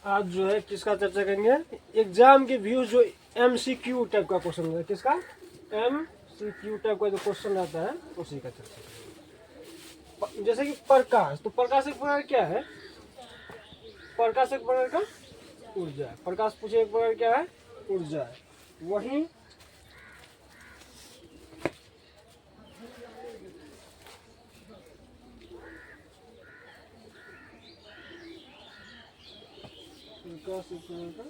आज जो है किसका चर्चा करेंगे, एग्जाम के व्यूज जो MCQ टाइप का क्वेश्चन है, किसका MCQ टाइप का जो क्वेश्चन आता है उसी का चर्चा करेंगे। जैसे कि प्रकाश, तो प्रकाश एक प्रकार क्या है, प्रकाश एक प्रकार का ऊर्जा है। प्रकाश पूछे एक प्रकार क्या है, ऊर्जा है। वही प्रकाश एक प्रकार का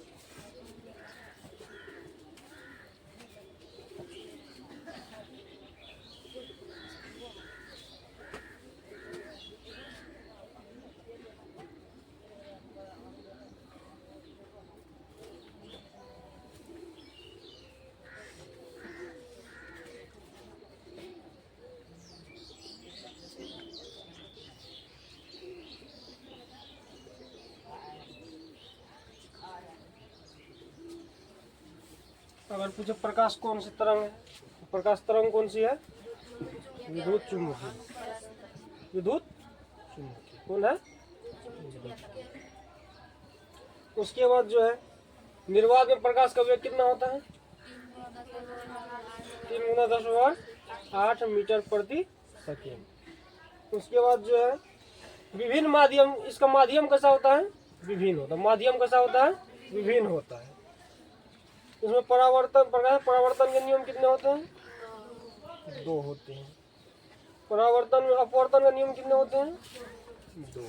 अगर पूछे प्रकाश कौन सी तरंग है, तो प्रकाश तरंग कौन सी है, विद्युत चुम्बकीय। विद्युत चुम्बकीय कौन है, उसके बाद जो है निर्वात में प्रकाश का वेग कितना होता है, 3 × 10⁸ मीटर प्रति सेकेंड। उसके बाद जो है विभिन्न माध्यम, इसका माध्यम कैसा होता है, विभिन्न होता है। माध्यम कैसा होता है, विभिन्न होता है। उसमें परावर्तन, परावर्तन के नियम कितने होते हैं, 2 होते हैं। परावर्तन में अपवर्तन का नियम कितने होते हैं, 2।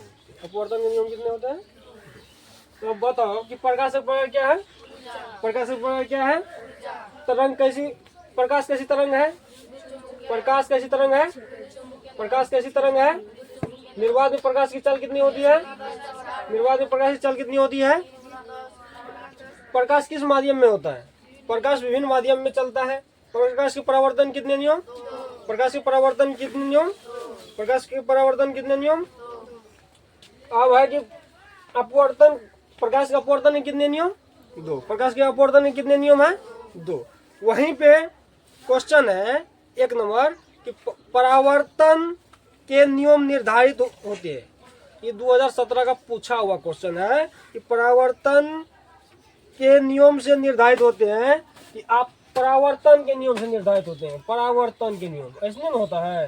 अपवर्तन के नियम कितने होते हैं। तो अब बताओ कि प्रकाश एक प्रकार क्या है, प्रकाश एक प्रकार क्या है, तरंग कैसी, प्रकाश कैसी तरंग है, प्रकाश कैसी तरंग है, प्रकाश कैसी तरंग है। निर्वात में प्रकाश की चाल कितनी होती है, निर्वात में प्रकाश की चाल कितनी होती है। प्रकाश किस माध्यम में होता है, प्रकाश विभिन्न माध्यम में चलता है। प्रकाश के परावर्तन कितने नियम, प्रकाश के परावर्तन कितने नियम, प्रकाश के परावर्तन कितने नियम। अब है कि अपवर्तन, प्रकाश के अपवर्तन के कितने नियम, 2। प्रकाश के अपवर्तन के कितने नियम है, 2। वहीं पे क्वेश्चन है 1 नंबर कि परावर्तन के नियम निर्धारित होते हैं। ये 2017 का पूछा हुआ क्वेश्चन है कि परावर्तन के नियम से निर्धारित होते हैं, कि आप परावर्तन के नियम से निर्धारित होते हैं। परावर्तन के नियम ऐसे नहीं होता है,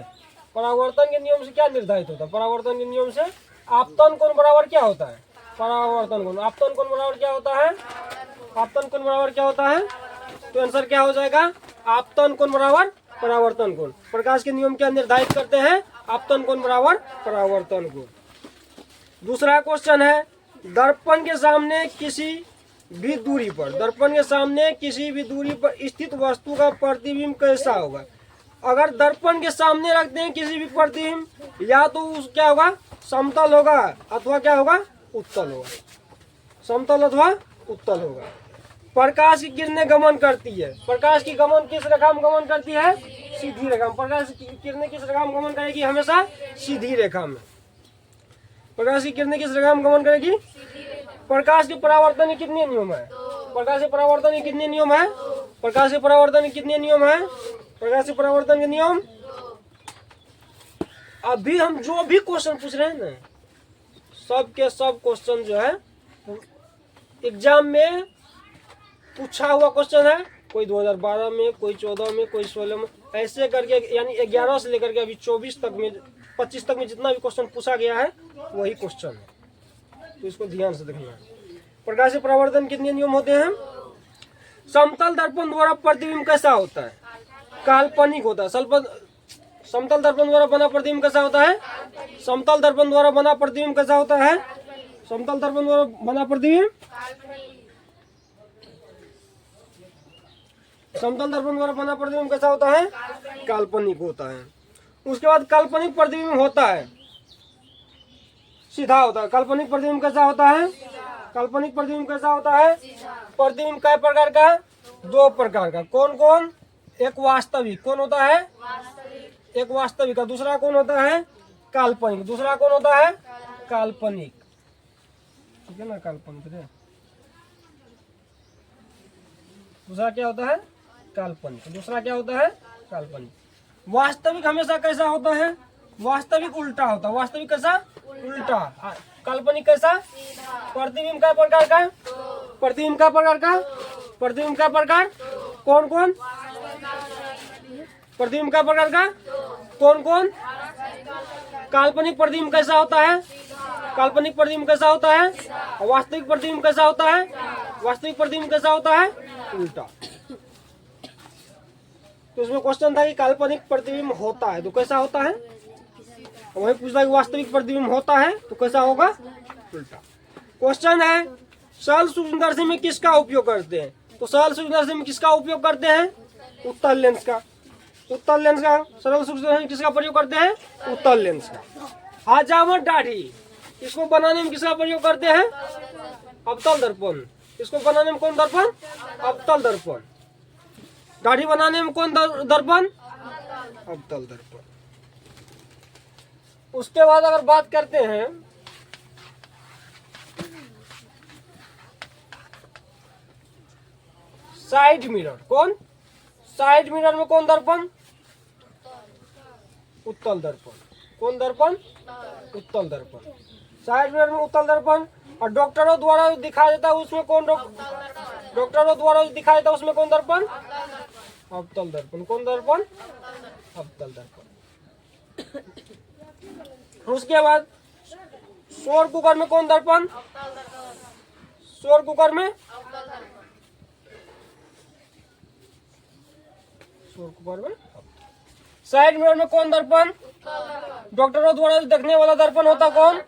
परावर्तन के नियम से क्या निर्धारित होता है, परावर्तन के नियम से आपतन कोण बराबर क्या होता है, परावर्तन कोण, आपतन कोण बराबर क्या होता है, आपतन कोण बराबर क्या होता है। तो आंसर क्या हो जाएगा, आपतन कोण बराबर परावर्तन कोण। प्रकाश के नियम क्या निर्धारित करते हैं, आपतन कोण बराबर परावर्तन कोण। दूसरा क्वेश्चन है, दर्पण के सामने किसी भी दूरी पर, दर्पण के सामने किसी भी दूरी पर स्थित वस्तु का प्रतिबिंब कैसा होगा। अगर दर्पण के सामने रखते हैं किसी भी प्रतिबिंब, या तो उस क्या होगा, समतल होगा अथवा क्या होगा, उत्तल होगा, समतल अथवा उत्तल होगा। प्रकाश की किरणें गमन करती है, प्रकाश की गमन किस रेखा में गमन करती है, सीधी रेखा में। प्रकाश की किरणें किस रेखा में गमन करेगी, हमेशा सीधी रेखा में। प्रकाश की किरणें किस रेखा में गमन करेगी। प्रकाश के परावर्तन के कितने नियम है, प्रकाश के परावर्तन के कितने नियम है, प्रकाश के परावर्तन के कितने नियम है, प्रकाश के परावर्तन के नियम। अभी हम जो भी क्वेश्चन पूछ रहे हैं ना, सब के सब क्वेश्चन जो है एग्जाम में पूछा हुआ क्वेश्चन है। कोई 2012 में, कोई 14 में, कोई 16 में, ऐसे करके यानी 11 से लेकर के अभी 24 तक में, 25 तक में जितना भी क्वेश्चन पूछा गया है वही क्वेश्चन है। तो इसको ध्यान से देखना है। प्रकाश के परावर्तन कितने नियम होते हैं। समतल दर्पण द्वारा प्रतिबिंब कैसा होता है, काल्पनिक होता है। समतल दर्पण द्वारा बना प्रतिबिंब कैसा होता है, समतल दर्पण द्वारा बना प्रतिबिंब कैसा होता है, समतल दर्पण द्वारा बना प्रतिबिंब, समतल दर्पण द्वारा बना प्रतिबिंब कैसा होता है, काल्पनिक होता है। उसके बाद काल्पनिक प्रतिबिंब होता है, सीधा होता है। काल्पनिक प्रतिबिंब कैसा होता है, काल्पनिक प्रतिबिंब कैसा होता है। प्रतिबिंब कई प्रकार का है, 2 प्रकार का। कौन कौन, एक वास्तविक, कौन होता है, एक वास्तविक का। दूसरा कौन होता है, काल्पनिक। दूसरा कौन होता है, काल्पनिक, ठीक है ना, काल्पनिक है। दूसरा क्या होता है, काल्पनिक। दूसरा क्या होता है, काल्पनिक। वास्तविक हमेशा कैसा होता है, वास्तविक उल्टा होता है। वास्तविक कैसा, उल्टा। काल्पनिक कैसा? प्रतिबिंब का प्रकार का, प्रतिबिंब का प्रकार का, प्रतिबिंब का प्रकार कौन कौन? प्रतिबिंब का प्रकार का कौन कौन? काल्पनिक प्रतिबिंब कैसा होता है? काल्पनिक प्रतिबिंब कैसा होता है? वास्तविक प्रतिबिंब कैसा होता है? वास्तविक प्रतिबिंब कैसा होता है? उल्टा। तो इसमें क्वेश्चन था कि काल्पनिक प्रतिबिंब होता है तो कैसा होता है, वही पूछता है कि वास्तविक प्रतिबिंब होता है तो कैसा होगा? उल्टा। क्वेश्चन है सरल सूक्ष्मदर्शी में किसका उपयोग करते हैं? तो सरल सूक्ष्मदर्शी में किसका उपयोग करते हैं? उत्तल लेंस का। उत्तल लेंस का सरल सूक्ष्मदर्शी में किसका प्रयोग करते हैं? उत्तल लेंस का। हजामत दाढ़ी इसको बनाने में किसका प्रयोग करते हैं? अवतल दर्पण। इसको बनाने में कौन दर्पण? अवतल दर्पण। दाढ़ी बनाने में कौन दर्पण? अवतल दर्पण। उसके बाद अगर बात करते हैं साइड मिरर, कौन? साइड मिरर में कौन दर्पण? उत्तल दर्पण। कौन दर्पण? उत्तल दर्पण। साइड मिरर में उत्तल दर्पण। और डॉक्टरों द्वारा दिखाया जाता है उसमें कौन? डॉक्टरों द्वारा दिखाया जाता है उसमें कौन दर्पण? अवतल दर्पण। कौन दर्पण? अवतल दर्पण। उसके बाद शोर कुकर में कौन दर्पण? शोर कुकर में शोर कुकर में। साइड मिरर में कौन दर्पण? डॉक्टरों द्वारा देखने वाला दर्पण होता कौन?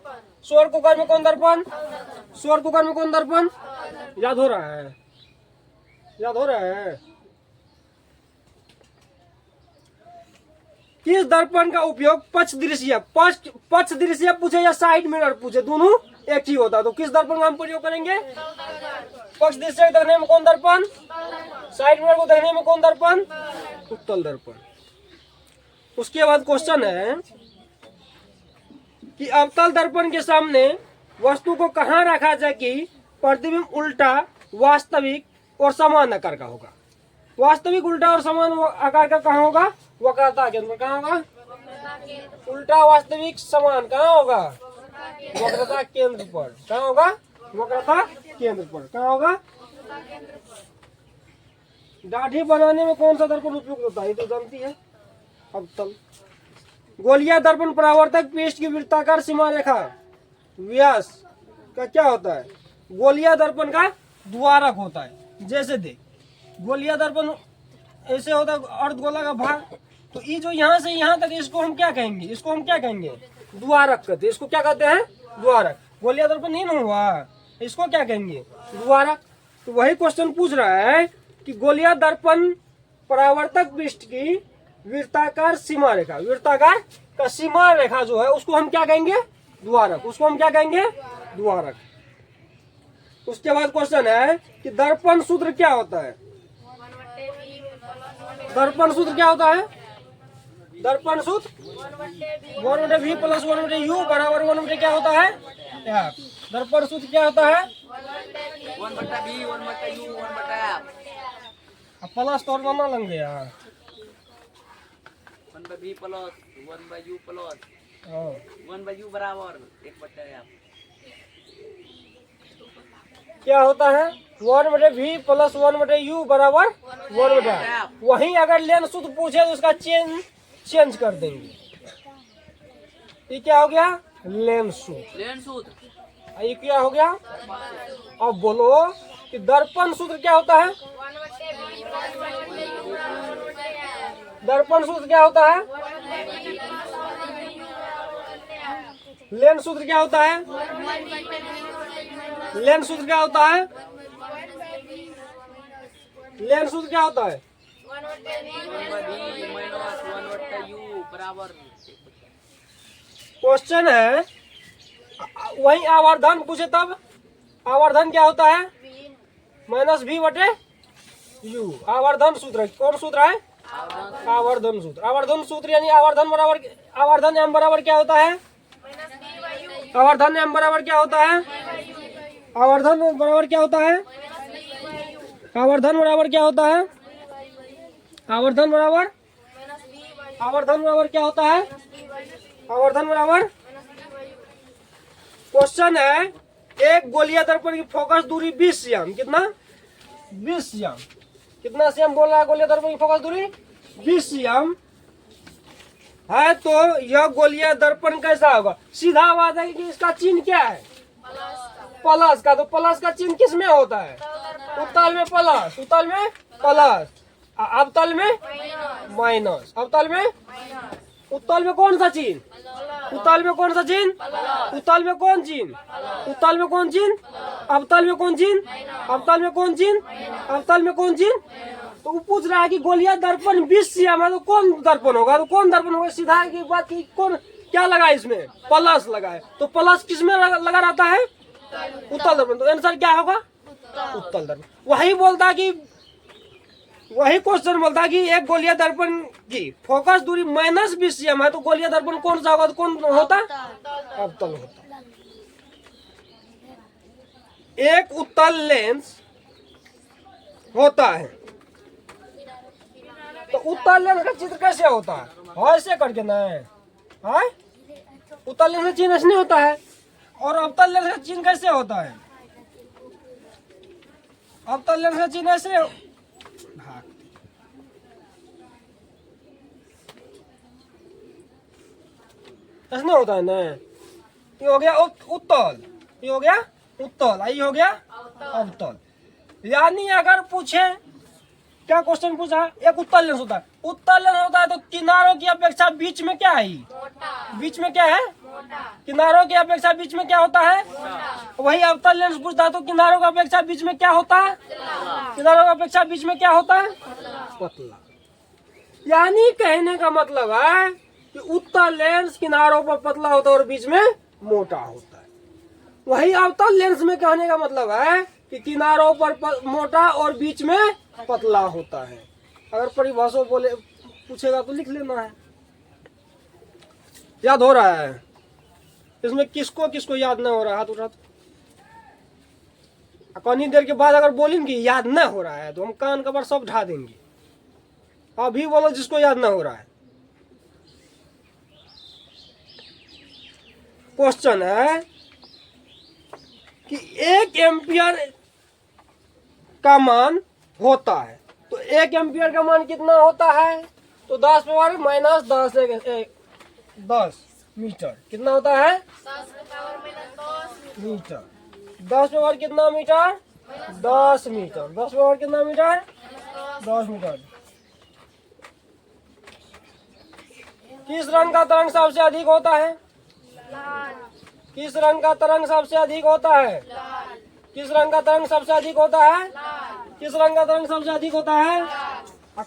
शोर कुकर में कौन दर्पण? शोर कुकर में कौन दर्पण? याद हो रहा है? याद हो रहा है? किस दर्पण का उपयोग पक्ष दृश्य, पक्ष दृश्य पूछे या साइड मिरर पूछे, दोनों एक ही होता, तो किस दर्पण का हम प्रयोग करेंगे? पक्ष दृश्य को देखने में कौन दर्पण? साइड मिरर को देखने में कौन दर्पण? उत्तल दर्पण। उसके बाद क्वेश्चन है कि अवतल दर्पण के सामने वस्तु को कहाँ रखा जाए कि प्रतिबिंब उल्टा, वास्तविक और समान आकार का होगा? वास्तविक, उल्टा और समान आकार का कहाँ होगा? वक्रता केंद्र। कहाँ होगा? उल्टा, वास्तविक, समान कहाँ होगा? वक्रता केंद्र पर। कहाँ होगा? वक्रता केंद्र पर। कहाँ होगा? दाढ़ी बनाने में कौन सा दर्पण उपयुक्त होता है? ये तो जानती है, अवतल। गोलिया दर्पण परावर्तक पृष्ठ की वृत्ताकार सीमा रेखा व्यास का क्या होता है? गोलिया दर्पण का द्वारक होता है। जैसे देख, गोलिया दर्पण ऐसे होता है अर्धगोला का भाग, तो ये जो यहाँ से यहाँ तक, इसको हम क्या कहेंगे? इसको हम क्या कहेंगे? द्वारक कहते हैं। इसको क्या कहते हैं? द्वारक। गोलिया दर्पण नहीं ना हुआ, इसको क्या कहेंगे? द्वारक। तो वही क्वेश्चन पूछ रहा है कि गोलिया दर्पण परावर्तक पृष्ठ की वृत्ताकार सीमा रेखा, वृत्ताकार का सीमा रेखा जो है उसको हम क्या कहेंगे? द्वारक। उसको हम क्या कहेंगे? द्वारक। उसके बाद क्वेश्चन है कि दर्पण सूत्र क्या होता है? दर्पण सूत्र क्या होता है? दर्पण सूत्र 1/v + 1/u बराबर 1/, क्या होता है? दर्पण सूत्र क्या होता है? 1/v 1/u 1/f। प्लस तो और बना लेंगे यार। 1/v + 1/u + 1/u बराबर 1/f। क्या होता है? 1/v + 1/u बराबर 1/f। वहीं अगर लेन सूत्र पूछे तो उसका चेंज कर देंगे। ये क्या हो गया? लेन सूत्र। लेन सूत्र। ये क्या हो गया? अब बोलो कि दर्पण सूत्र क्या होता है? दर्पण सूत्र क्या होता है? लेन सूत्र क्या होता है? लेन सूत्र क्या होता है? लेन सूत्र क्या होता है? 1/v - 1/u बराबर। क्वेश्चन है वही आवर्धन पूछे तब आवर्धन क्या होता है? -v/u। आवर्धन सूत्र कौन सूत्र है? आवर्धन सूत्र। आवर्धन सूत्र यानी आवर्धन बराबर, आवर्धन m बराबर क्या होता है? आवर्धन m बराबर क्या होता है? आवर्धन बराबर क्या होता है? आवर्धन बराबर क्या होता है? आवर्धन बराबर, आवर्धन बराबर क्या होता है? आवर्धन बराबर क्वेश्चन है, एक गोलीय दर्पण की फोकस दूरी 20 सीएम, कितना 20 सीएम, कितना सीएम बोल रहा है गोलीय दर्पण की फोकस दूरी 20 सीएम है। तो यह गोलीय दर्पण कैसा होगा? सीधा बात है कि इसका चिन्ह क्या है? प्लस का। तो प्लस का चिन्ह किस में होता है? उत्तल में प्लस, उत्तल में प्लस, अवतल में माइनस, अवतल में, उत्तल में कौन सा चिन्ह? उत्तल में कौन सा चिन्ह? उत्तल में कौन चिन्ह? उत्तल में कौन चिन्ह? अवतल में कौन चिन्ह? अवतल में कौन चिन्ह? अवतल में कौन चिन्ह? तो वो पूछ रहा है कि गोलीय दर्पण 20 सीएम है तो कौन दर्पण होगा? तो कौन दर्पण होगा? सीधा की बात की कौन क्या लगा इसमें? प्लस लगा है। तो प्लस किस में लगा रहता है? उत्तल दर्पण। तो आंसर क्या होगा? उत्तल दर्पण। वही क्वेश्चन बोलता है कि एक गोलीय दर्पण की फोकस दूरी -20 सीएम है तो गोलीय दर्पण कौन सा होगा? तो कौन होता? अवतल होता। एक उत्तल लेंस होता है तो उत्तल लेंस का चित्र कैसे होता है? ऐसे करके ना है, उत्तल लेंस का चिन्ह ऐसे नहीं होता है। और अवतल लेंस का चिन्ह कैसे होता है? अवतल लेंस का चिन्ह ऐसे ऐसे नहीं होता है ना। ये हो गया उत्तल, ये हो गया उत्तल, ये हो गया अवतल। यानी अगर पूछे, क्या क्वेश्चन पूछा? एक उत्तल लेंस होता है, उत्तल लेंस होता है तो किनारों की अपेक्षा बीच में क्या है? बीच में क्या है? किनारों की अपेक्षा बीच में क्या होता है? वही अवतल लेंस पूछता है तो किनारों की अपेक्षा बीच में क्या होता है? किनारों की अपेक्षा बीच में क्या होता है? पतला। यानी कहने का मतलब है कि उत्तल लेंस किनारों पर पतला होता है और बीच में मोटा होता है। वही अवतल लेंस में कहने का मतलब है कि किनारों पर मोटा और बीच में पतला होता है। अगर परिभाषा बोले पूछेगा तो लिख लेना है। याद हो रहा है? इसमें किसको किसको याद नहीं हो रहा है? हाथ उठा। कौनी देर के बाद अगर बोलेंगे याद नहीं हो रहा है तो हम कान कबर सब ढा देंगे। अभी बोलो जिसको याद नहीं हो रहा है। क्वेश्चन है कि 1 एम्पियर का मान होता है तो 1 एम्पियर का मान कितना होता है? तो 10 पावर -10 मीटर। कितना होता है? 10 मीटर। 10 पावर कितना मीटर? 10 मीटर। 10 पावर कितना मीटर? 10 मीटर। किस रंग का तरंग सबसे अधिक होता है? किस रंग का तरंग सबसे अधिक होता है? किस रंग का तरंग सबसे अधिक होता है? किस रंग का तरंग सबसे अधिक होता है?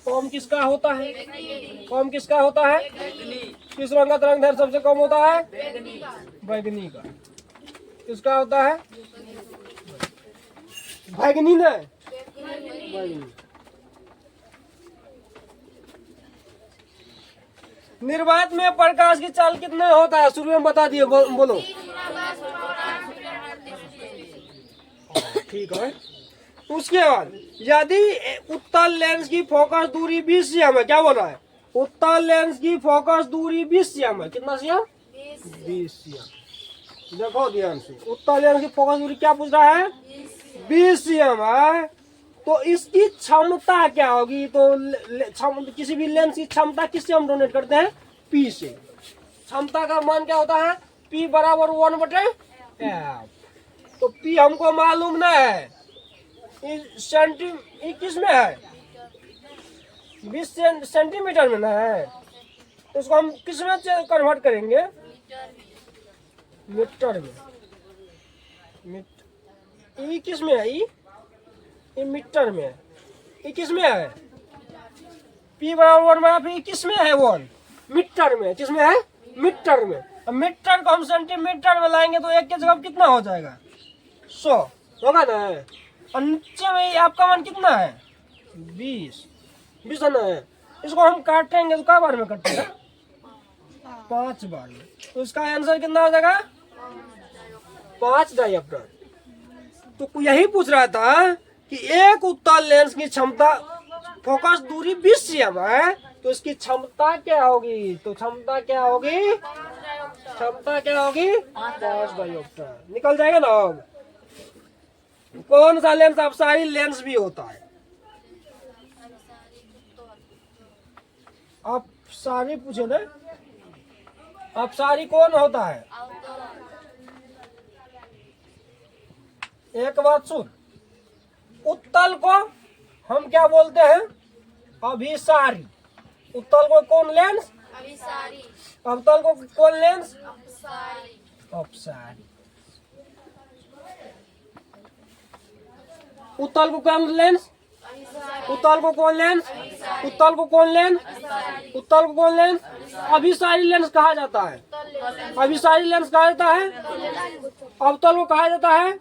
कम किसका होता है? कम किसका होता है? किस रंग का तरंग दैर्घ्य सबसे कम होता है? बैगनी का। किसका होता है? बैगनी ने बैगनी। निर्वात में प्रकाश की चाल कितना होता है? शुरू में बता दिए, बोलो। ठीक है। उसके बाद यदि उत्तल लेंस की फोकस दूरी 20 सीएम है, क्या बोल रहा है? उत्तल लेंस की फोकस दूरी 20 सीएम है। कितना सीएम? 20 सीएम। देखो ध्यान से, उत्तल लेंस की फोकस दूरी क्या पूछ रहा है? 20 सीएम है। तो इसकी क्षमता क्या होगी? तो किसी भी लेंस की क्षमता किससे हम डोनेट करते हैं? P से। क्षमता का मान क्या होता है? P बराबर 1/f। तो P हमको मालूम ना है। किस में है? 20 सेंटीमीटर में ना है। तो इसको हम किस में कन्वर्ट करेंगे? मीटर में। ई किस में है? ये मीटर में है। ये किस में है? P बराबर 1/f। किस में है? 1 मीटर में। किस में है? मीटर में। अब मीटर को हम सेंटीमीटर में लाएंगे तो एक के जगह कितना हो जाएगा? 100 होगा ना। और नीचे में आपका मान कितना है? 20 है ना। इसको हम काटेंगे तो क्या बार में कटेगा? 5 बार में। तो इसका आंसर कितना हो जाएगा? 5 डायप्टर। तो यही पूछ रहा था कि एक उत्तल लेंस की क्षमता फोकस दूरी 20 सीएम है तो इसकी क्षमता क्या होगी? तो क्षमता क्या होगी? क्षमता क्या होगी 5 डायोप्टर। निकल जाएगा ना। अब कौन सा लेंस अपसारी लेंस भी होता है? अपसारी पूछे ना, अपसारी कौन होता है? एक बात सुन, उत्तल को हम क्या बोलते हैं? अभिसारी। उत्तल को कौन लेंस? अभिसारी। अवतल को कौन लेंस? अपसारी। अपसारी। उत्तल को कौन लेंस? उत्तल को कौन लेंस? उत्तल को कौन लेंस? उत्तल को कौन लेंस? अभिसारी लेंस कहा जाता है। अभिसारी लेंस कहा जाता है। अवतल को कहा जाता है।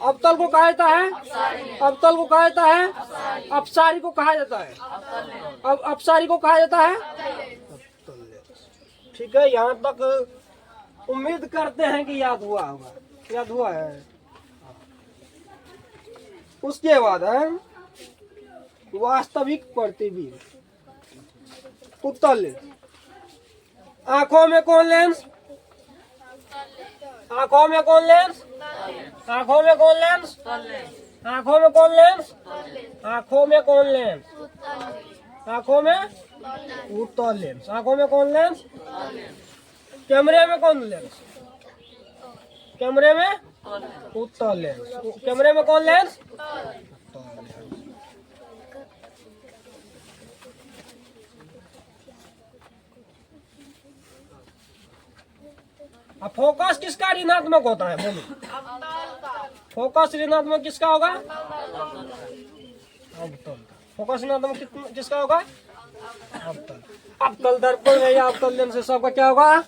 अवतल को कहा जाता है। अवतल को कहा जाता है। अपसारी को कहा जाता है। अब अपसारी को कहा जाता है। ठीक है, यहाँ तक उम्मीद करते हैं कि याद हुआ होगा। याद हुआ है। उसके बाद है वास्तविक प्रतिबिंब, उत्तल लेंस। आंखों में कौन लेंस? आंखों में कौन लेंस? आंखों में कौन लेंस? आंखों में कौन लेंस? आंखों में कौन लेंस? आंखों में उत्तल लेंस। आंखों में कौन लेंस? कैमरे में कौन लेंस? कैमरे में उत्तल लेंस। कैमरे में कौन लेंस? अब फोकस किसका ऋणात्मक होता है? बोलो। फोकस ऋणात्मक किसका होगा? अवतल। फोकस ऋणात्मक किसका होगा? अवतल। अवतल दर्पण है या अवतल लेंस से सबका क्या होगा?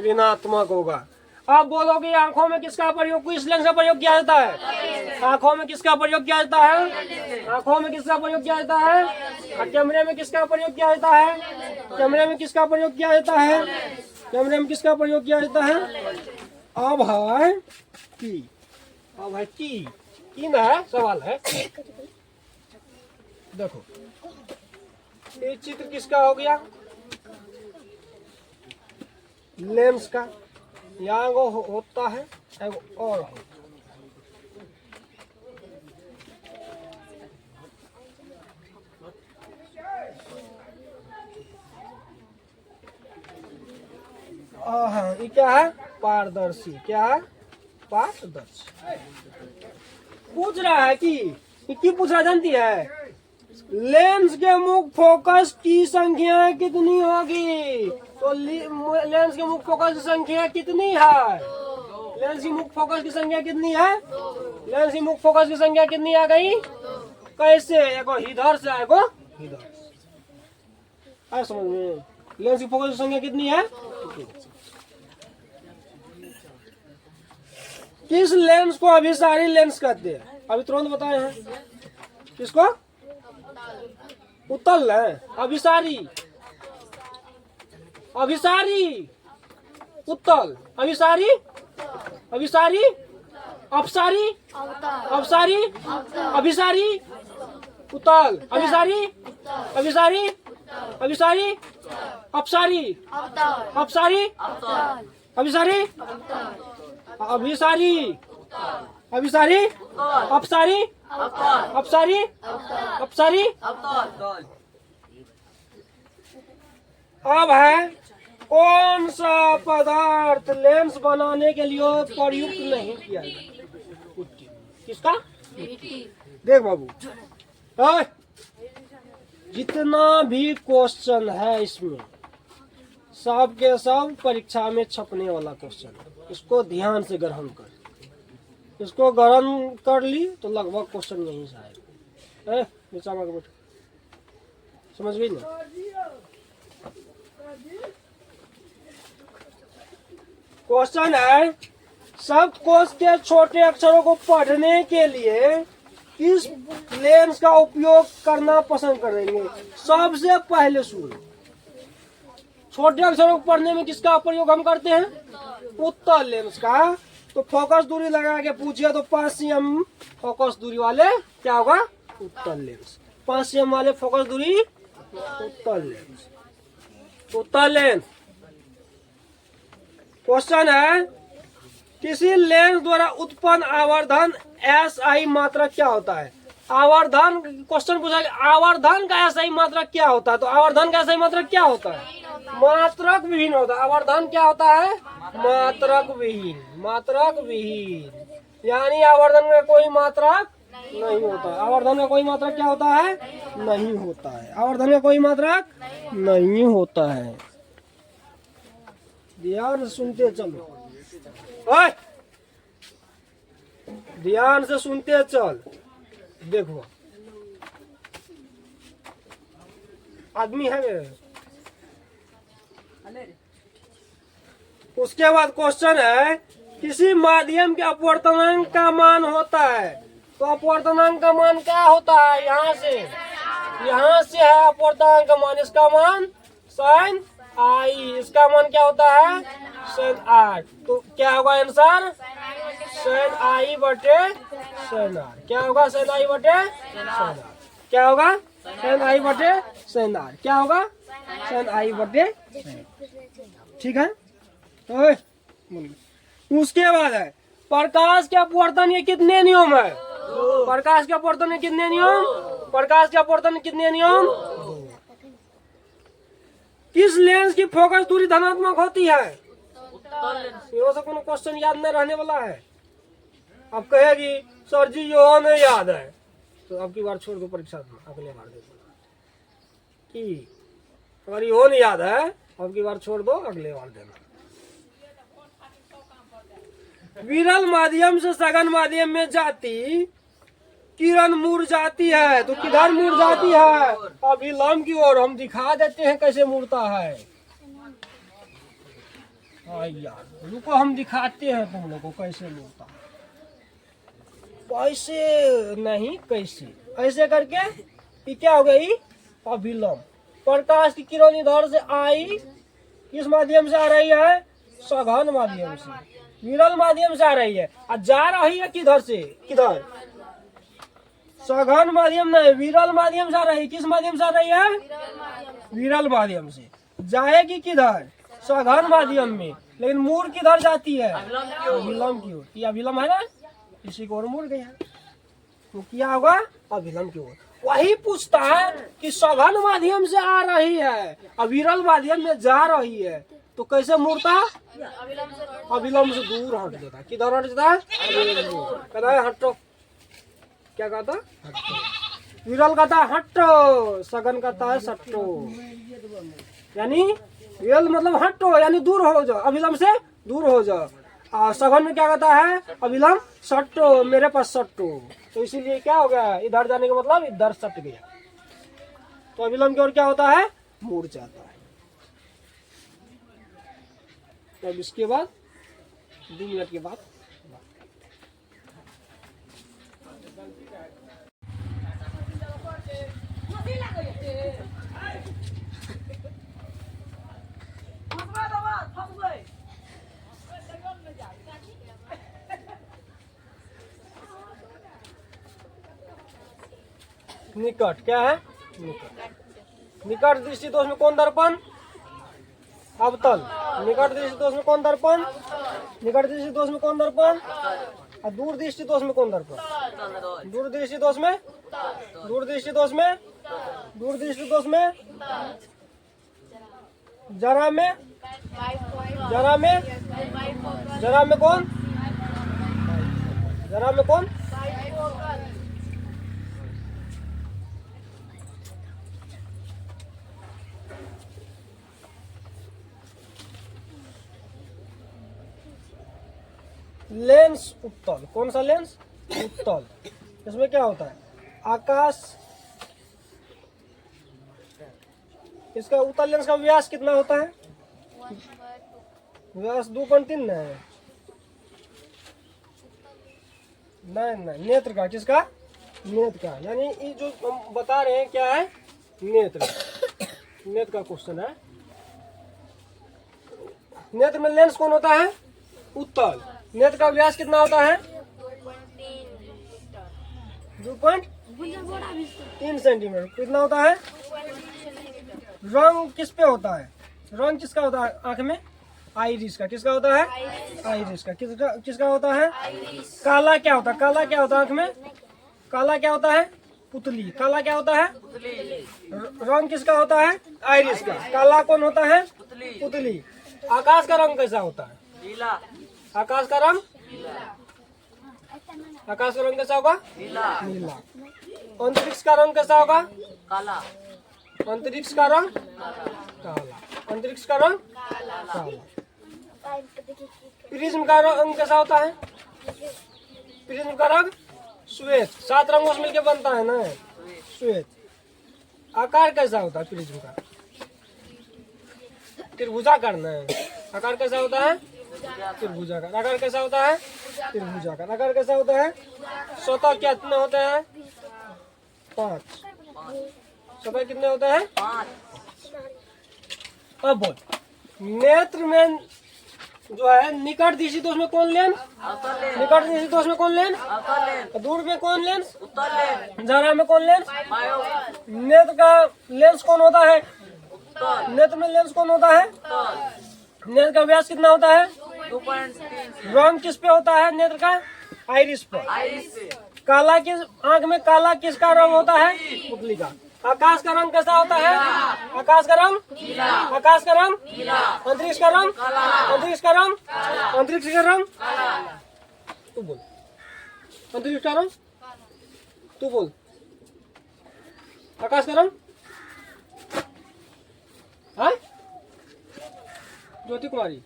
ऋणात्मक होगा। अब बोलो कि आंखों में किसका प्रयोग, किस लेंस का प्रयोग किया जाता है? आंखों में किसका प्रयोग किया जाता है? आंखों में किसका प्रयोग किया जाता है? और कैमरे में किसका प्रयोग किया जाता है? कैमरे में किसका प्रयोग किया जाता है? कैमरे में किसका प्रयोग किया जाता है? अब है की। अब है की ना है, सवाल है। देखो ये चित्र किसका हो गया? लेंस का। यहाँ वो होता है और हो। हाँ, ये क्या है? पारदर्शी। क्या है? पारदर्शी। पूछ रहा है कि ये पूछ रहा जानती है? लेंस के मुख्य फोकस की संख्या कितनी होगी? तो लेंस के मुख्य फोकस की संख्या कितनी है? लेंस की मुख्य फोकस की संख्या कितनी है? लेंस की मुख्य फोकस की संख्या कितनी आ गई? कैसे? एगो इधर से आएगो इधर। आए समझ में? लेंस की फोकस की संख्या कितनी है? किस लेंस को अभिसारी लेंस कहते हैं? अभी तुरंत बताए हैं। किसको? उत्तल है। अभिसारी, अभिसारी, उत्तल, अभिसारी, अभिसारी, अपसारी, अपसारी, अभिसारी, उत्तल, अभिसारी, अभिसारी, अभिसारी, अपसारी, अपसारी, अभिसारी, अभिसारी, अभिसारी, अपसारी, अपसारी, अपसारी। अब है कौन सा पदार्थ लेंस बनाने के लिए प्रयुक्त नहीं किया जाता? किसका? देख बाबू, जितना भी क्वेश्चन है इसमें सब के सब परीक्षा में छपने वाला क्वेश्चन है। इसको ध्यान से ग्रहण कर। इसको ग्रहण कर ली तो लगभग क्वेश्चन यहीं से आएगा। नीचा में बैठो, समझ गई ना? क्वेश्चन है शब्दकोश के छोटे अक्षरों को पढ़ने के लिए किस लेंस का उपयोग करना पसंद करेंगे? सबसे पहले सुनो, छोटे अक्षरों को पढ़ने में किसका प्रयोग हम करते हैं? उत्तल लेंस का। तो फोकस दूरी लगा के पूछिए तो 5 cm फोकस दूरी वाले क्या होगा? उत्तल लेंस। 5 cm वाले फोकस दूरी उत्तल लेंस। उत्तल लेंस। क्वेश्चन है किसी लेंस द्वारा उत्पन्न आवर्धन SI मात्रक क्या होता है? आवर्धन क्वेश्चन पूछा कि आवर्धन का SI मात्रक क्या होता है? तो आवर्धन का SI मात्रक क्या होता है? मात्रक विहीन होता है। आवर्धन क्या होता है? मात्रक विहीन। मात्रक विहीन यानी आवर्धन का कोई मात्रक नहीं होता है। आवर्धन का कोई मात्रक क्या होता है? नहीं होता है। आवर्धन का कोई मात्रक नहीं होता है। ध्यान से सुनते चलो, ओए ध्यान से सुनते चल। देखो आदमी है मेरे। उसके बाद क्वेश्चन है किसी माध्यम के अपवर्तनांक का मान होता है। तो अपवर्तनांक का मान क्या होता है? यहाँ से है अपवर्तनांक का मान। इसका मान sin I। इसका मान क्या होता है? sin I। तो क्या होगा आंसर? sin I बटे sin R। क्या होगा? sin I बटे sin R। क्या होगा? sin I बटे sin R। क्या होगा? sin I बटे sin R। ठीक है। ओए, उसके बाद है प्रकाश के अपवर्तन के कितने नियम है? प्रकाश के अपवर्तन के कितने नियम? प्रकाश के अपवर्तन के कितने नियम? किस लेंस की फोकस दूरी धनात्मक होती है? ये से कोनो क्वेश्चन याद नहीं रहने वाला है। अब कहेगी सर जी यो नहीं याद है, तो अब की बार छोड़ दो परीक्षा में, अगले बार देखो कि अगर यो नहीं याद है अब की बार छोड़ दो, अगले बार देना। विरल माध्यम से सघन माध्यम में जाती किरण मुरझाती है। तो किधर मुरझाती है? अभिलंब की ओर। हम दिखा देते हैं कैसे मुड़ता है। यार रुको, हम दिखाते हैं तुम लोग को कैसे मुड़ता है। कैसे नहीं, कैसे ऐसे करके ये क्या हो गई? अभिलंब। प्रकाश की किरण इधर से आई, किस माध्यम से आ रही है? सघन माध्यम से। विरल माध्यम से आ रही है और जा रही है किधर से? किधर? सघन माध्यम नहीं, विरल माध्यम से आ रही है। किस माध्यम से आ रही है? विरल माध्यम से। जाएगी किधर? सघन माध्यम में, लेकिन मुड़ किधर जाती है? अभिलंब की ओर। ये अभिलंब है ना, इसी को ओर मुड़ गया। तो क्या होगा? अभिलंब की ओर। वही पूछता है कि सघन माध्यम से आ रही है और विरल माध्यम में जा रही है, तो कैसे मुड़ता? अभिलंब से दूर हट देता। किधर हट जाता है? कहता है हटो। क्या कहता? हटो। विरल कहता है हटो, सघन कहता है सटो। यानी विरल मतलब हटो यानी दूर हो जाओ, अभिलंब से दूर हो जाओ। और सघन में क्या कहता है? अभिलंब सटो, मेरे पास सटो। तो इसीलिए क्या हो गया? इधर जाने का मतलब इधर सट गया। तो अभिलंब की ओर क्या होता है? मुड़ जाता है। तब इसके बाद 2 मिनट के बाद निकट क्या है? निकट। निकट दृष्टि दोष में कौन दर्पण? अवतल। निकट दृष्टि दोष में कौन दर्पण? निकट दृष्टि दोष में कौन दर्पण? और दूर दृष्टि दोष में कौन दर्पण? दूर दृष्टि दोष में, दूर दृष्टि दोष में, दूर दृष्टि दोष में, जरा में, जरा में, जरा में कौन? जरा में कौन? लेंस उत्तल। कौन सा लेंस? उत्तल। इसमें क्या होता है? आकाश। इसका उत्तल लेंस का व्यास कितना होता है? व्यास 2.3 नहीं, नहीं नेत्र का। किसका? नेत्र का। यानी ये जो हम बता रहे हैं क्या है? नेत्र। नेत्र का क्वेश्चन है। नेत्र में लेंस कौन होता है? उत्तल। नेत्र का व्यास कितना होता है? 2.3 सेंटीमीटर। कितना होता है? रंग किस पे होता है? रंग किसका होता है आंख में? आइरिस का। किसका होता है? आइरिस का। किसका किसका होता है? काला क्या होता है? काला क्या होता है आँख में? काला क्या होता है? पुतली। काला क्या होता है? रंग किसका होता है? आइरिस का। काला कौन होता है? पुतली। आकाश का रंग कैसा होता है? नीला। आकाश का रंग? आकाश का रंग कैसा होगा? नीला। नीला। अंतरिक्ष का रंग कैसा होगा? काला। अंतरिक्ष का रंग? काला। अंतरिक्ष का रंग? काला। प्रिज्म का रंग कैसा होता है? प्रिज्म का रंग? श्वेत। 7 रंगों से मिलकर बनता है ना, श्वेत। आकार कैसा होता है प्रिज्म का? त्रिभुजाकार ना। आकार कैसा होता है? त्रिभुजाकार। आकार कैसा होता है? त्रिभुजाकार। आकार कैसा होता है? सतह कितने होते हैं? 5। सतह कितने होते हैं? 5। अब बोल, नेत्र में जो है निकट दृष्टि दोष में कौन लेंस? अवतल लेंस। निकट दृष्टि दोष में कौन लेंस? अवतल लेंस। दूर में कौन लेंस? उत्तल लेंस। जरा में कौन लेंस? बायो। नेत्र का लेंस कौन होता है? उत्तल। नेत्र में लेंस कौन होता है? उत्तल। नेत्र का व्यास कितना होता है? 2.3। रंग किस पे होता है नेत्र का? आइरिस पर। आइरिस पे। काला किस आंख में? काला किसका रंग होता है? पुतली का। आकाश का रंग कैसा होता है? आकाश का रंग? नीला। आकाश का रंग? नीला। अंतरिक्ष का रंग? काला। अंतरिक्ष का रंग? अंतरिक्ष का रंग? काला। तू बोल। अंतरिक्ष का रंग? तू बोल। आकाश का रंग? हाँ? ज्योति कुमारी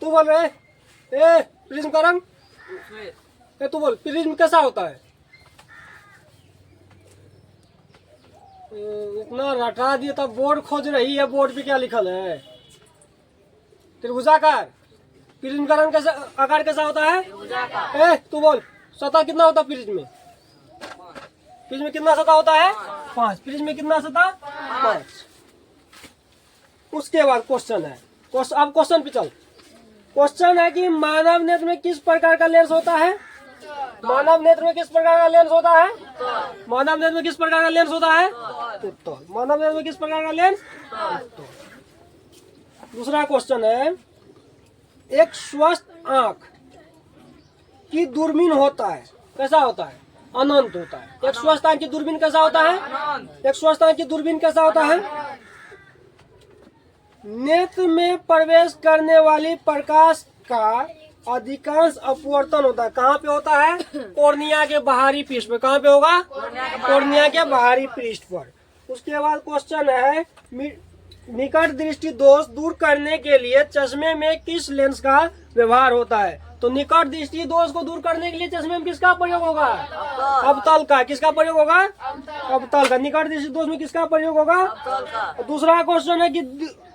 तू बोल रहे? ए प्रिज्म का रंग? श्वेत। ए तू बोल, प्रिज्म कैसा होता है? इतना रटा दिया तब बोर्ड खोज रही है। बोर्ड पे क्या लिखल है? त्रिभुजाकार। प्रिज्म का रंग कैसा, आकार कैसा होता है? ए तू बोल, सतह कितना होता है प्रिज्म में? प्रिज्म में कितना सतह होता है? 5। प्रिज्म में कितना सतह? 5। उसके बाद क्वेश्चन है। अब क्वेश्चन पे चल। क्वेश्चन है कि मानव नेत्र में किस प्रकार का लेंस होता है? मानव नेत्र में किस प्रकार का लेंस होता है? मानव नेत्र में किस प्रकार का लेंस होता है? उत्तल। मानव नेत्र में किस प्रकार का लेंस? उत्तल। दूसरा क्वेश्चन है, एक स्वस्थ आंख की दूरबीन होता है, कैसा होता है? अनंत होता है। एक स्वस्थ आंख की दूरबीन कैसा होता है? एक स्वस्थ आंख की दूरबीन कैसा होता है? नेत्र में प्रवेश करने वाली प्रकाश का अधिकांश अपवर्तन होता है। कहाँ पे होता है? कॉर्निया के बाहरी पृष्ठ पे। कहाँ पे होगा? कॉर्निया के बाहरी पृष्ठ पर। उसके बाद क्वेश्चन है, निकट दृष्टि दोष दूर करने के लिए चश्मे में किस लेंस का व्यवहार होता है? तो निकट दृष्टि दोष को दूर करने के लिए चश्मे में किसका प्रयोग होगा? अवतल का। किसका प्रयोग होगा? अवतल का। निकट दृष्टि दोष में किसका प्रयोग होगा? अवतल का। दूसरा क्वेश्चन है कि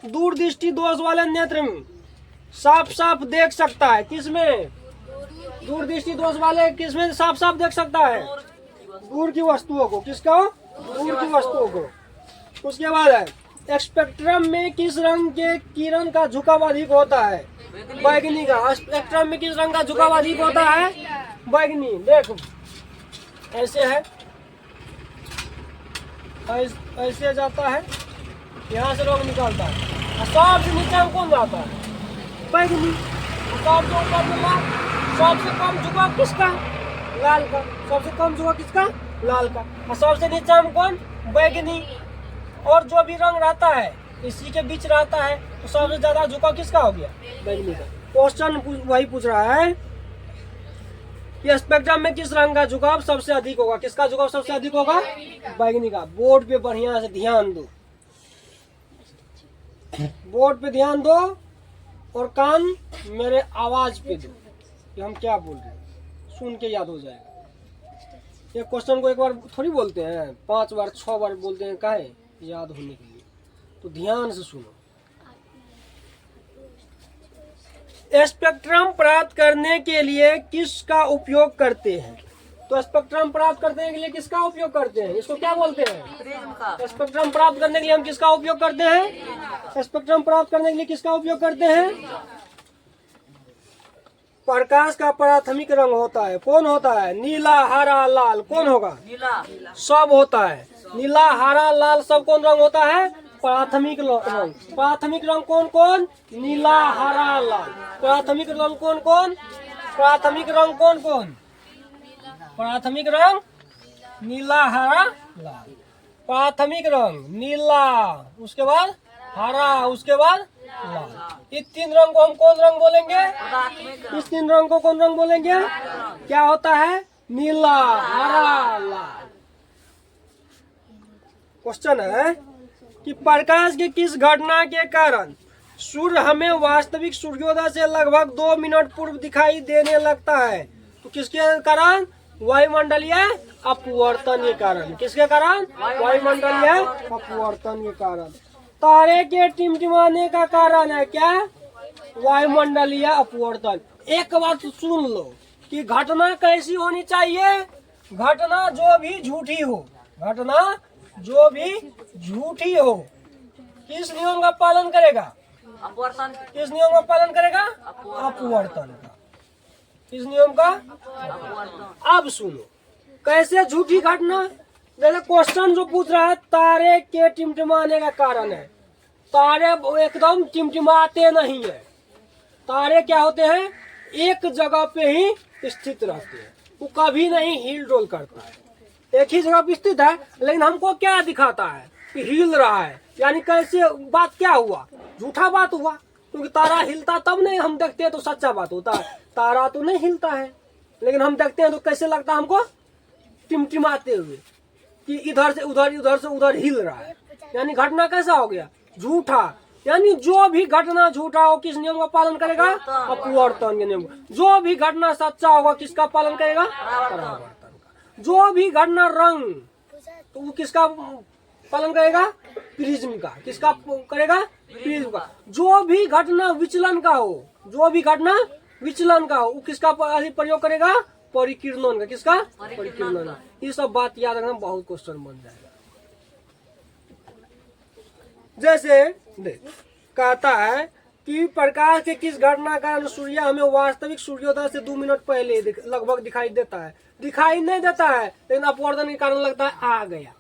दूर दृष्टि दोष वाले नेत्र में साफ साफ देख सकता है। किसमें? दूर दृष्टि दोष वाले किसमें साफ साफ देख सकता है? दूर की वस्तुओं को। किसको? दूर की वस्तुओं को। उसके बाद है, स्पेक्ट्रम में किस रंग के किरण का झुकाव अधिक होता है? बैगनी का। स्पेक्ट्रम में किस रंग का झुकाव अधिक होता है? बैगनी। देख ऐसे है, ऐसे जाता है, यहाँ से रंग निकलता है। सबसे नीचे में कौन जाता है? बैगनी। सबसे ऊपर में लाल। सबसे कम झुकाव किसका? लाल का। सबसे कम झुकाव किसका? लाल का। और सबसे नीचे में कौन? बैगनी। और जो भी रंग रहता है इसी के बीच रहता है, तो सबसे ज्यादा झुकाव किसका हो गया? बैगनी का। क्वेश्चन वही पूछ रहा है कि स्पेक्ट्रम में किस रंग का झुकाव सबसे अधिक होगा? किसका झुकाव सबसे अधिक होगा? बैगनी का। बोर्ड पे बढ़िया से ध्यान दो। बोर्ड पे ध्यान दो और कान मेरे आवाज पे दो कि हम क्या बोल रहे हैं, सुन के याद हो जाएगा। एक क्वेश्चन को एक बार थोड़ी बोलते हैं, 5 बार 6 बार बोलते हैं। काहे? याद होने के लिए। तो ध्यान से सुनो। स्पेक्ट्रम प्राप्त करने के लिए किसका उपयोग करते हैं? तो स्पेक्ट्रम प्राप्त करने के लिए किसका उपयोग करते हैं? इसको क्या बोलते हैं? प्रिज्म का। स्पेक्ट्रम प्राप्त करने के लिए हम किसका उपयोग करते हैं? स्पेक्ट्रम प्राप्त करने के लिए किसका उपयोग करते हैं? प्रकाश का प्राथमिक रंग होता है। कौन होता है? नीला, हरा, लाल। कौन होगा? नीला। सब होता है। नीला, हरा, लाल सब कौन रंग होता है? प्राथमिक रंग। प्राथमिक रंग कौन कौन? नीला, हरा, लाल। प्राथमिक रंग कौन कौन? प्राथमिक रंग कौन कौन? प्राथमिक रंग नीला, हरा, लाल। प्राथमिक रंग नीला, उसके बाद हरा, उसके बाद लाल। इस तीन रंग को हम कौन रंग बोलेंगे? प्राथमिक इस तीन रंग को कौन रंग बोलेंगे? क्या होता है? नीला, हरा, लाल। क्वेश्चन है कि प्रकाश की किस घटना के कारण सूर्य हमें वास्तविक सूर्योदय से लगभग 2 मिनट पूर्व दिखाई देने लगता है? तो किसके कारण? वायुमंडलीय अपवर्तन के कारण। किसके कारण? वायुमंडलीय अपवर्तन के कारण। तारे के टिमटिमाने का कारण है क्या? वायुमंडलीय अपवर्तन। एक बात सुन लो कि घटना कैसी होनी चाहिए? घटना जो भी झूठी हो, घटना जो भी झूठी हो, किस नियम का पालन करेगा? अपवर्तन। किस नियम का पालन करेगा? अपवर्तन का। किस नियम का? अपवर्तन। अब सुनो कैसे झूठी घटना। जैसे क्वेश्चन जो पूछ रहा है तारे के टिमटिमाने का कारण है। तारे एकदम टिमटिमाते नहीं है। तारे क्या होते हैं? एक जगह पे ही स्थित रहते हैं, वो कभी नहीं हिल डोल करता है। एक ही जगह पे स्थित है, लेकिन हमको क्या दिखाता है कि हिल रहा है। यानी कैसे बात क्या हुआ? झूठा बात हुआ, क्योंकि तारा हिलता तब नहीं हम देखते हैं तो सच्चा बात होता है। तारा तो नहीं हिलता है, लेकिन हम देखते हैं तो कैसे लगता है हमको? टिमटिमाते हुए, कि इधर से उधर, इधर से उधर हिल रहा है। यानी घटना कैसा हो गया? झूठा। यानी जो भी घटना झूठा हो किस नियम का पालन करेगा? अपवर्तन के नियम। जो भी घटना सच्चा होगा किसका पालन करेगा? परावर्तन का। जो भी घटना रंग, तो वो किसका पालन करेगा? प्रिज्म का। किसका करेगा? प्रिज्म का। जो भी घटना विचलन का हो, जो भी घटना विचलन का हो, वो किसका प्रयोग करेगा? परिकीर्णन का। किसका? परिकीर्णन का। ये सब बात याद रखना, बहुत क्वेश्चन बन जाएगा। जैसे देख कहता है कि प्रकाश के किस घटना का कारण सूर्य हमें वास्तविक सूर्योदय से 2 मिनट पहले लगभग दिखाई देता है? दिखाई नहीं देता है, लेकिन अपवर्तन के कारण लगता है आ गया।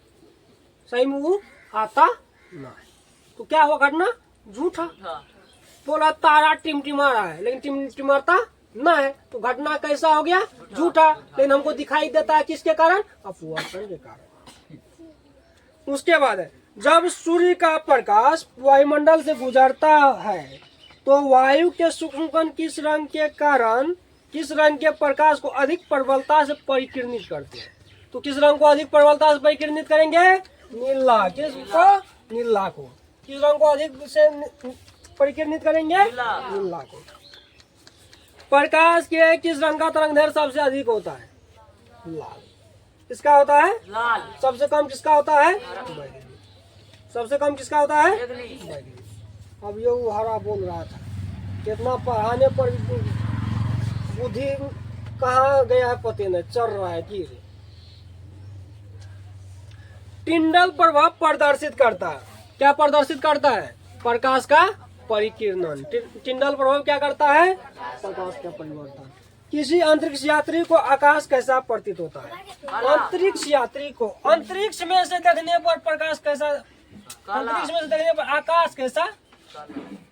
सही में वो आता नहीं। तो क्या हुआ घटना? झूठा। बोला तारा टिमटिमा रहा है, लेकिन टिमटिमाता ना है, तो घटना कैसा हो गया? झूठा। लेकिन हमको दिखाई देता है किसके कारण? अपवर्तन के कारण। उसके बाद है जब सूर्य का प्रकाश वायुमंडल से गुजरता है तो वायु के सूक्ष्म कण किस रंग के कारण, किस रंग के प्रकाश को अधिक प्रबलता से परिकिरणित करते हैं? तो किस रंग को अधिक प्रबलता से परिकिरणित करेंगे? नीला। किसको? नीला को। किस रंग को अधिक से परिकिरणित करेंगे? नीला को। प्रकाश के किस रंग का तरंगदैर्घ्य सबसे अधिक होता है? लाल। किसका होता है? लाल। सबसे कम किसका होता है? बैगनी। सबसे कम किसका होता है? बैगनी। अब ये वो हरा बोल रहा था, कितना पढ़ाने पर बुद्धि कहाँ गया है पते नहीं, चल रहा है कि टिंडल प्रभाव प्रदर्शित करता है। क्या प्रदर्शित करता है? प्रकाश का परिकिरणन। टिंडल प्रभाव क्या करता है? प्रकाश का परिवर्तन। किसी अंतरिक्ष यात्री को आकाश कैसा प्रतीत होता है? अंतरिक्ष यात्री को अंतरिक्ष में से देखने पर प्रकाश कैसा? अंतरिक्ष में से देखने पर आकाश कैसा?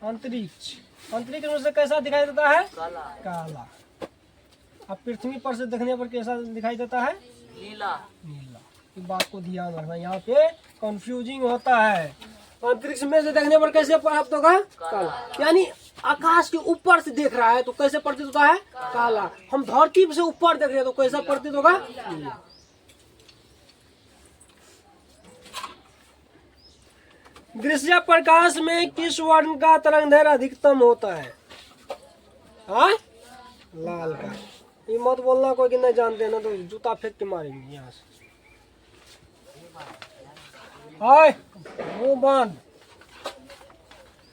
अंतरिक्ष में से कैसा दिखाई देता है? काला। अब पृथ्वी पर से देखने पर कैसा दिखाई देता है? नीला। नीला। इस बात को ध्यान रखना, यहाँ पे कंफ्यूजिंग होता है। अंतरिक्ष में से देखने पर कैसे प्राप्त होगा? काला। यानी आकाश के ऊपर से देख रहा है तो कैसे प्रतीत होता है? काला। हम धरती से ऊपर देख रहे हैं तो कैसा प्रतीत होगा? नीला। दृश्य प्रकाश में किस वर्ण का तरंगदैर्घ्य अधिकतम होता है? हाँ? लाल का। ये मत बोलना कोई कि नहीं जानते ना तो जूता फेंक के मारेंगे यहाँ से। हाय वो बंद,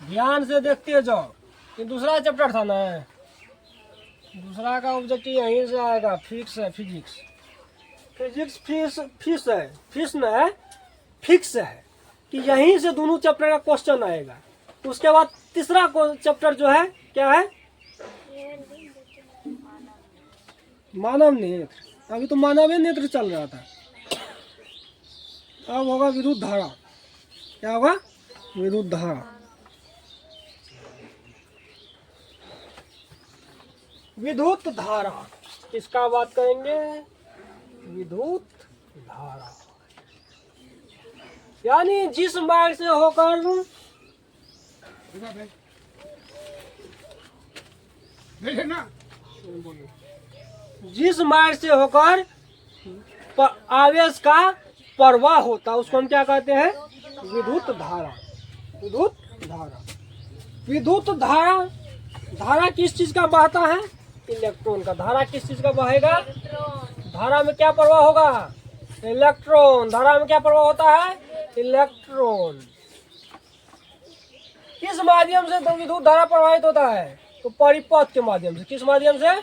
ध्यान से देखते जाओ। ये दूसरा चैप्टर था ना, दूसरा का ऑब्जेक्टिव यहीं से आएगा। फिक्स है फिजिक्स। फिजिक्स फिक्स है, फिक्स न है, फिक्स है कि यहीं से दोनों चैप्टर का क्वेश्चन आएगा। उसके बाद तीसरा चैप्टर जो है क्या है? मानव नेत्र। अभी तो मानवीय नेत्र चल रहा था, अब होगा विद्युत धारा। क्या होगा? विद्युत धारा। विद्युत धारा किसका बात करेंगे? विद्युत धारा यानी जिस मार्ग से होकर जिस मार्ग से होकर आवेश का प्रवाह होता है उसको हम क्या कहते हैं? विद्युत धारा। विद्युत धारा। विद्युत धारा, धारा किस चीज का बहता है? इलेक्ट्रॉन का। धारा किस चीज का बहेगा? धारा में क्या प्रवाह होगा? इलेक्ट्रॉन। धारा में क्या प्रवाह होता है? इलेक्ट्रॉन। किस माध्यम से तो विद्युत धारा प्रवाहित होता है? तो परिपथ के माध्यम से। किस माध्यम से?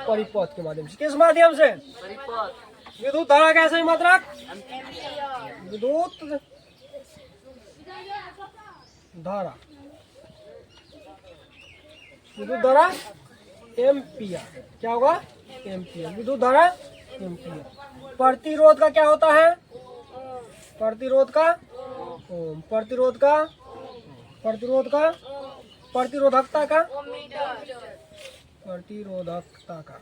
परिपथ के माध्यम से। किस माध्यम से? परिपथ। विद्युत धारा का सही मात्रक? विद्युत धारा। विद्युत धारा एम्पियर। क्या होगा? एम्पियर। विद्युत धारा एम्पियर। प्रतिरोध का क्या होता है? प्रतिरोध का ओम। प्रतिरोध का प्रतिरोध का प्रतिरोधकता का प्रतिरोधकता का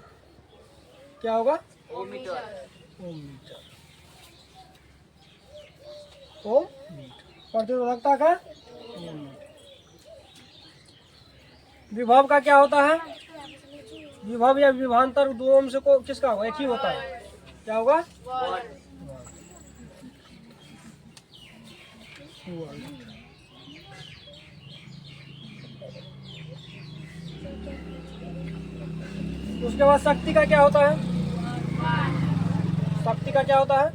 क्या होगा? ओमीटर। ओम मीटर। ओम मीटर। प्रतिरोधकता का ओम मीटर। विभव का क्या होता है? विभव या विभवांतर दोनों में से को किसका होगा? एक ही होता है। क्या होगा? उसके बाद शक्ति का क्या होता है? शक्ति का क्या होता है?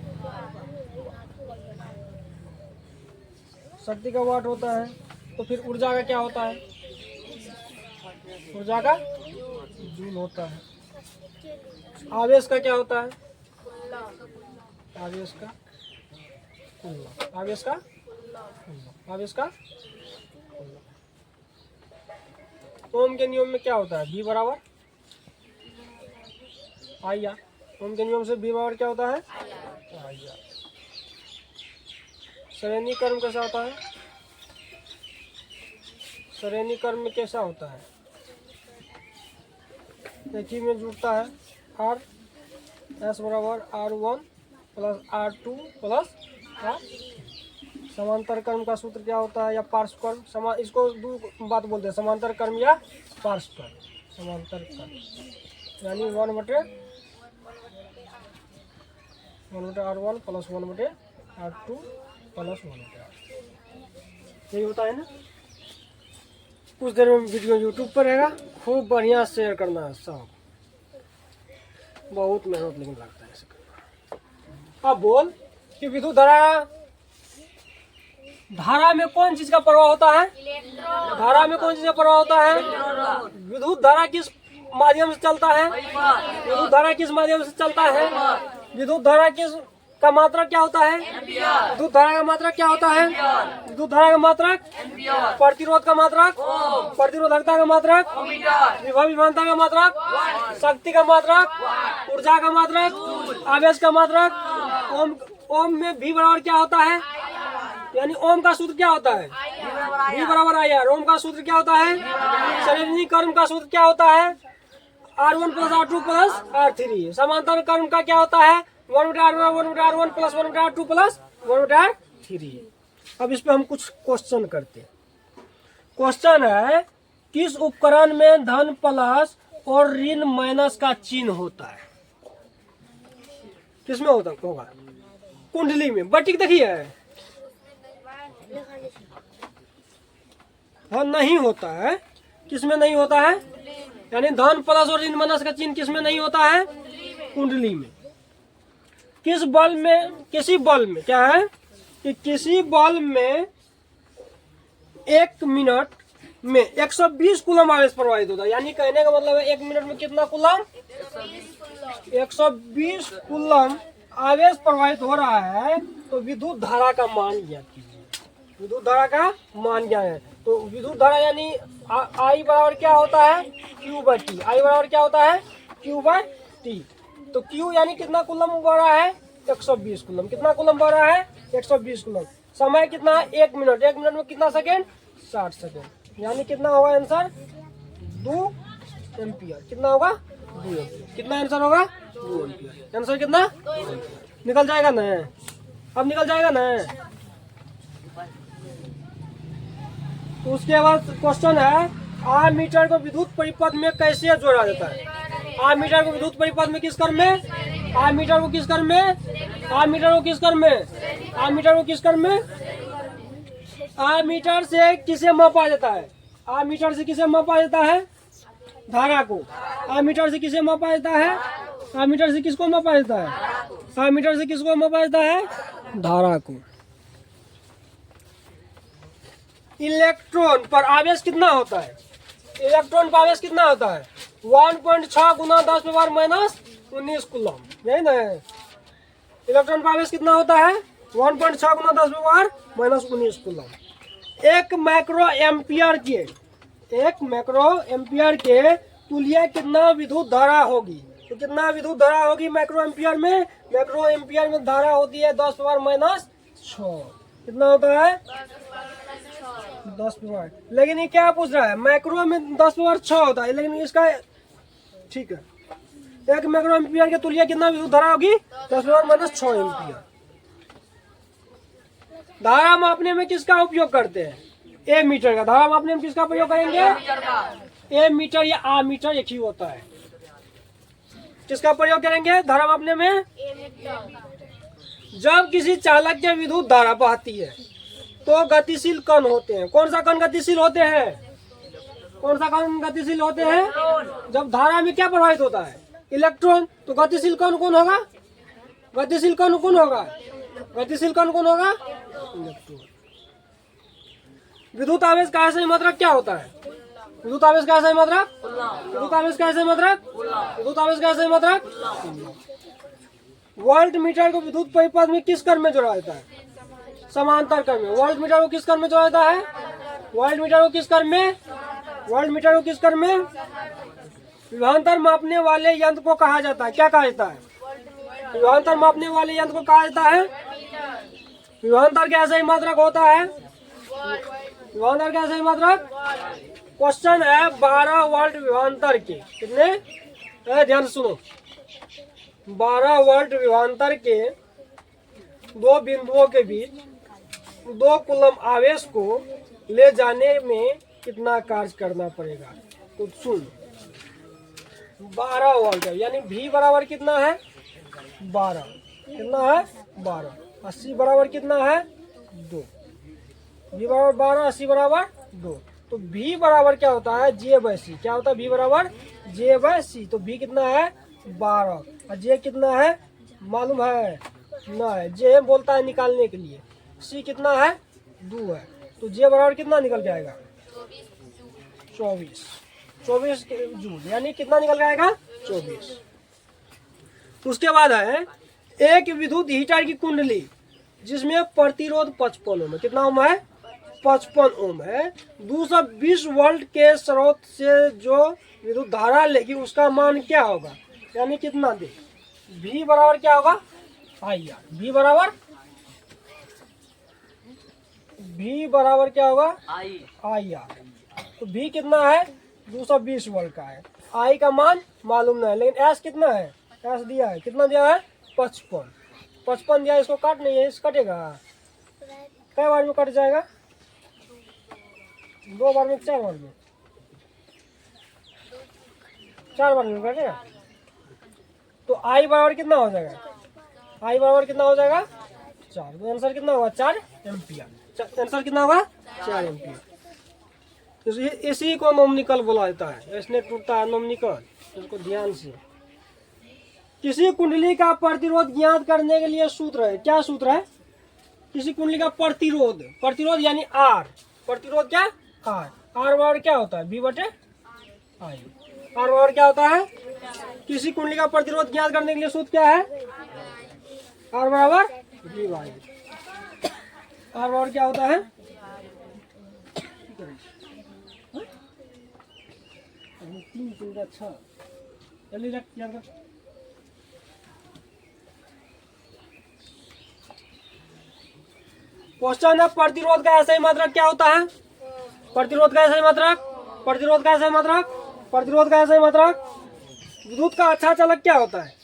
शक्ति का वाट होता है। तो फिर ऊर्जा का क्या होता है? ऊर्जा का जूल होता है। आवेश का क्या होता है? आवेश का कुल्ला। आवेश का कुल्ला। आवेश का कुल्ला। ओम के नियम में क्या होता है? V बराबर आई आर। ओम के नियम से V बराबर क्या होता है? I R. श्रेणी कर्म कैसा होता है? श्रेणी कर्म में कैसा होता है? एक ही में जुड़ता है। R S बराबर R1 plus R2 plus R। समांतर कर्म का सूत्र क्या होता है? या पार्श्व कर्म। इसको दो बात बोलते हैं, समांतर कर्म या पार्श्व कर्म। समांतर कर्म यानी 1/R1 plus 1/R2 plus 1/R। यही होता है ना। कुछ देर में वीडियो यूट्यूब पर रहेगा, खूब बढ़िया शेयर करना है सब। बहुत मेहनत लेकिन लगता है इसे करना। अब बोल कि विद्युत धारा, धारा में कौन चीज का प्रवाह होता है? धारा में कौन चीज का प्रवाह होता है? विद्युत धारा किस माध्यम से चलता है? विद्युत धारा किस माध्यम से चलता है? विद्युत धारा किस का मात्रक क्या होता है? विद्युत धारा का मात्रक क्या होता है? विद्युत धारा का मात्रक प्रतिरोध का मात्रक, प्रतिरोधकता का मात्रक, विभव विभवांतर का मात्रक, शक्ति का मात्रक, ऊर्जा का मात्रक, आवेश का मात्रक। ओम, ओम में V बराबर क्या होता है? यानी ओम का सूत्र क्या होता है? V बराबर आई आर। ओम का सूत्र क्या होता है? श्रेणी कर्म का सूत्र क्या होता है? R1 plus R2 plus R3। समांतर कर्म का क्या होता है? 1/R1 plus 1/R2 plus 1/R3। अब इस पे हम कुछ क्वेश्चन करते हैं। क्वेश्चन है, किस उपकरण में धन प्लस और ऋण माइनस का चिन्ह होता है? किसमें होता होगा? कुंडली में। बटिक देखिए हाँ, नहीं होता है। किसमें नहीं होता है? यानी धन प्लस और ऋण माइनस का चिन्ह किसमें नहीं होता है? कुंडली में। किस बल में, किसी बल में क्या है कि किसी बल में 1 मिनट में 120 कूलम आवेश प्रवाहित होता है। यानी कहने का मतलब है 1 मिनट में कितना कूलम? 120 कूलम आवेश प्रवाहित हो रहा है। तो विद्युत धारा का मान ज्ञात कीजिए। विद्युत धारा का मान क्या है? तो विद्युत धारा यानी I बराबर क्या होता है? Q/T। I बराबर क्या होता है? Q/T। तो Q यानी कितना कूलम बढ़ रहा है? 120 कूलम। कितना कूलम बढ़ रहा है? 120 कूलम। समय कितना है 1 मिनट, 1 मिनट में कितना सेकेंड 60 सेकेंड, यानी कितना होगा आंसर 2 एम्पियर। कितना होगा 2 एम्पियर। कितना आंसर होगा 2 एम्पियर। आंसर कितना निकल जाएगा ना, अब निकल जाएगा ना। तो उसके बाद क्वेश्चन है आमीटर को विद्युत परिपथ में कैसे जोड़ा जाता है। आमीटर को विद्युत परिपथ में किस क्रम में, आमीटर को किस क्रम में, आमीटर को किस क्रम में, आमीटर को किस क्रम में, आमीटर से किसे मापा जाता है, आमीटर से किसे मापा जाता है धारा को। आमीटर से किसे मापा जाता है, आमीटर से किसको मापा जाता है, आमीटर से किसको मापा जाता है धारा को। इलेक्ट्रॉन पर आवेश कितना होता है, इलेक्ट्रॉन पर आवेश कितना होता है 1.6 गुना 10⁻⁻19 कूलम, यही ना है। इलेक्ट्रॉन पर आवेश कितना होता है 1.6 गुना 10⁻⁻19 कूलम। एक माइक्रो एम्पियर के, एक माइक्रो एम्पियर के तुल्य कितना विद्युत धारा होगी। तो कितना विद्युत धारा होगी माइक्रो एम्पियर में, माइक्रो एम्पियर में धारा होती है 10⁻⁻6। कितना होता है 10। लेकिन ये क्या पूछ रहा है माइक्रो में 10⁻6 होता है, लेकिन इसका ठीक है एक माइक्रो एम्पियर के तुल्य कितना विद्युत धारा होगी 10⁻⁻6 एम्पियर। धारा मापने में किसका उपयोग करते हैं, ए मीटर का। धारा मापने में किसका प्रयोग करेंगे, ए मीटर या आ मीटर एक ही होता है। किसका प्रयोग करेंगे धारा मापने में, जब किसी चालक के विद्युत धारा बहती है तो गतिशील कण होते हैं। कौन सा कण गतिशील होते हैं, कौन सा कण गतिशील होते हैं, जब धारा में क्या प्रभावित होता है इलेक्ट्रॉन। तो गतिशील कण कौन होगा, गतिशील कण कौन होगा, गतिशील कण कौन होगा इलेक्ट्रॉन। विद्युत आवेश का ऐसा मात्रक क्या होता है, विद्युत आवेश का ऐसा मात्रक, विद्युत आवेश का ऐसा मात्रक, विद्युत आवेश का ऐसा मात्रक। वोल्ट मीटर को विद्युत परिपथ में किस क्रम में जोड़ा जाता है, समांतर क्रम में। वोल्ट मीटर को किस क्रम में जोड़ा जाता है, वोल्ट मीटर को किस क्रम में, वोल्ट मीटर को किस क्रम में। विभवांतर मापने वाले यंत्र को कहा जाता है, क्या कहा जाता है, विभवांतर मापने वाले यंत्र को कहा जाता है। विभवांतर का ऐसा ही मात्रक होता है, विभवांतर का ऐसा ही मात्रक। क्वेश्चन है 12 वोल्ट विभवांतर के कितने, ध्यान से सुनो, 12 वोल्ट विभवांतर के दो बिंदुओं के बीच 2 कूलम आवेश को ले जाने में कितना कार्य करना पड़ेगा। तो सुन 12 वोल्ट है, यानी V बराबर कितना है 12, कितना है 12, 80 बराबर कितना है 2, V बराबर 12, 80 बराबर 2। तो V बराबर क्या होता है J/C, क्या होता है V बराबर J/C। तो V कितना है 12 और J कितना है मालूम है ना, है J बोलता है निकालने के लिए, C कितना है 2 है। तो J बराबर कितना निकल के आएगा 24 जूल, यानी कितना निकल के आएगा 24। उसके बाद है एक विद्युत हीटर की कुंडली जिसमें प्रतिरोध 55 ओम है, कितना ओम है 55 ओम है, 220 वोल्ट के स्रोत से जो विद्युत धारा लेगी उसका मान क्या होगा, यानी कितना दे। V बराबर क्या होगा IR, V बराबर, V बराबर क्या होगा IR। तो V कितना है 220 वोल्ट का है, I का मान मालूम नहीं है, लेकिन S कितना है, S दिया है, कितना दिया है 55 दिया। इसको काट नहीं है, इस कटेगा कई बार में कट जाएगा, 2 बार में, 4 बार में, 4 बार में कटेगा। तो I बराबर कितना हो जाएगा, I बराबर कितना हो जाएगा 4। तो आंसर कितना होगा 4 एम्पियर। आंसर कितना होगा 4 एम्पियर। तो इसी को नोमिनिकल बोला जाता है, इसने टूटता है नोमिनिकल, इसको ध्यान से। किसी कुंडली का प्रतिरोध ज्ञात करने के लिए सूत्र है, क्या सूत्र है, किसी कुंडली का प्रतिरोध, प्रतिरोध यानी R, प्रतिरोध क्या R बराबर क्या होता है V/I। R बराबर क्या होता है, किसी कुंडली का प्रतिरोध ज्ञात करने के लिए सूत्र क्या है R बराबर V/I। R बराबर क्या होता है 3 3 6, जल्दी रख याद कर। क्वेश्चन है प्रतिरोध का ऐसा ही मात्रक क्या होता है? प्रतिरोध का ऐसा ही मात्रक, प्रतिरोध का ऐसा ही मात्रक, प्रतिरोध का ऐसा ही मात्रक। विद्युत का अच्छा चालक क्या होता है?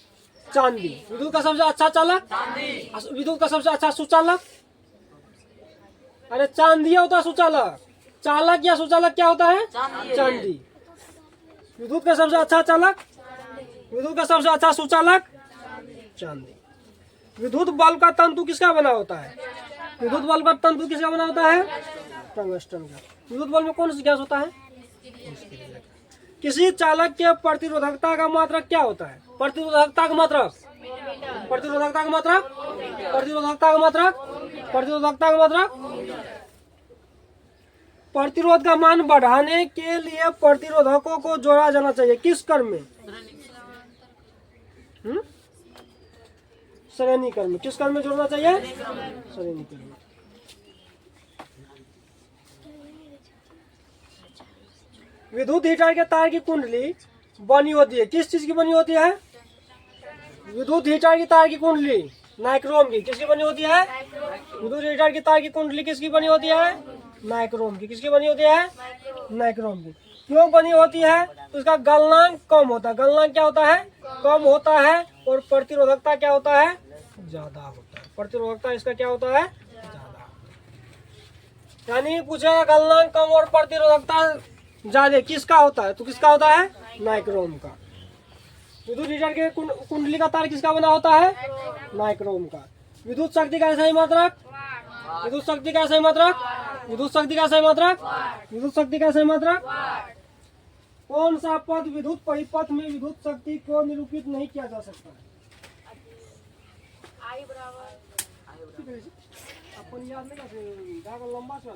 चांदी। विद्युत का सबसे अच्छा चालक, विद्युत का सबसे अच्छा सुचालक, अरे चांदी होता है सुचालक। चालक या सुचालक क्या होता है? चांदी। विद्युत का सबसे अच्छा चालक, विद्युत का सबसे अच्छा सुचालक चांदी। विद्युत बल्ब का तंतु किसका बना होता है? विद्युत बल्ब का तंतु किसका बना होता है? टंगस्टन का। विद्युत बल्ब में कौन सी गैस होता है? किसी चालक के प्रतिरोधकता का मात्रक क्या होता है? प्रतिरोधकता का मात्रक, प्रतिरोधकता का मात्रक, प्रतिरोधकता का मात्रक, प्रतिरोधकता का मात्रक। प्रतिरोध का मान बढ़ाने के लिए प्रतिरोधकों को जोड़ा जाना चाहिए किस क्रम में? श्रेणी क्रम में। किस क्रम में जोड़ना चाहिए? श्रेणी क्रम में। विद्युत हीटर के तार की कुंडली बनी होती है किस चीज की बनी होती है? विद्युत हीटर की तार की कुंडली नाइक्रोम की। किसकी बनी होती है? विद्युत हीटर की तार की कुंडली किसकी बनी होती है? नाइक्रोम की। किसकी बनी होती है? नाइक्रोम की। क्यों बनी होती है? तो इसका गलनांक कम होता है। गलनांक क्या होता है? कम होता है। और प्रतिरोधकता क्या होता है? ज्यादा होता है। प्रतिरोधकता इसका क्या होता है? ज्यादा। यानी पूछेगा गलनांक कम और प्रतिरोधकता ज्यादा किसका होता है? तो किसका होता है? नाइक्रोम का। विद्युत हीटर के कुंडली का तार किसका बना होता है? नाइक्रोम का। विद्युत शक्ति का सही मात्रक, विद्युत शक्ति का सही मात्रक, विद्युत शक्ति का सही मात्रक, विद्युत शक्ति का सही मात्रक। कौन सा पद विद्युत परिपथ में विद्युत शक्ति को निरूपित नहीं किया जा सकता है? आई बराबर अपन याद नहीं करते, ज्यादा लंबा से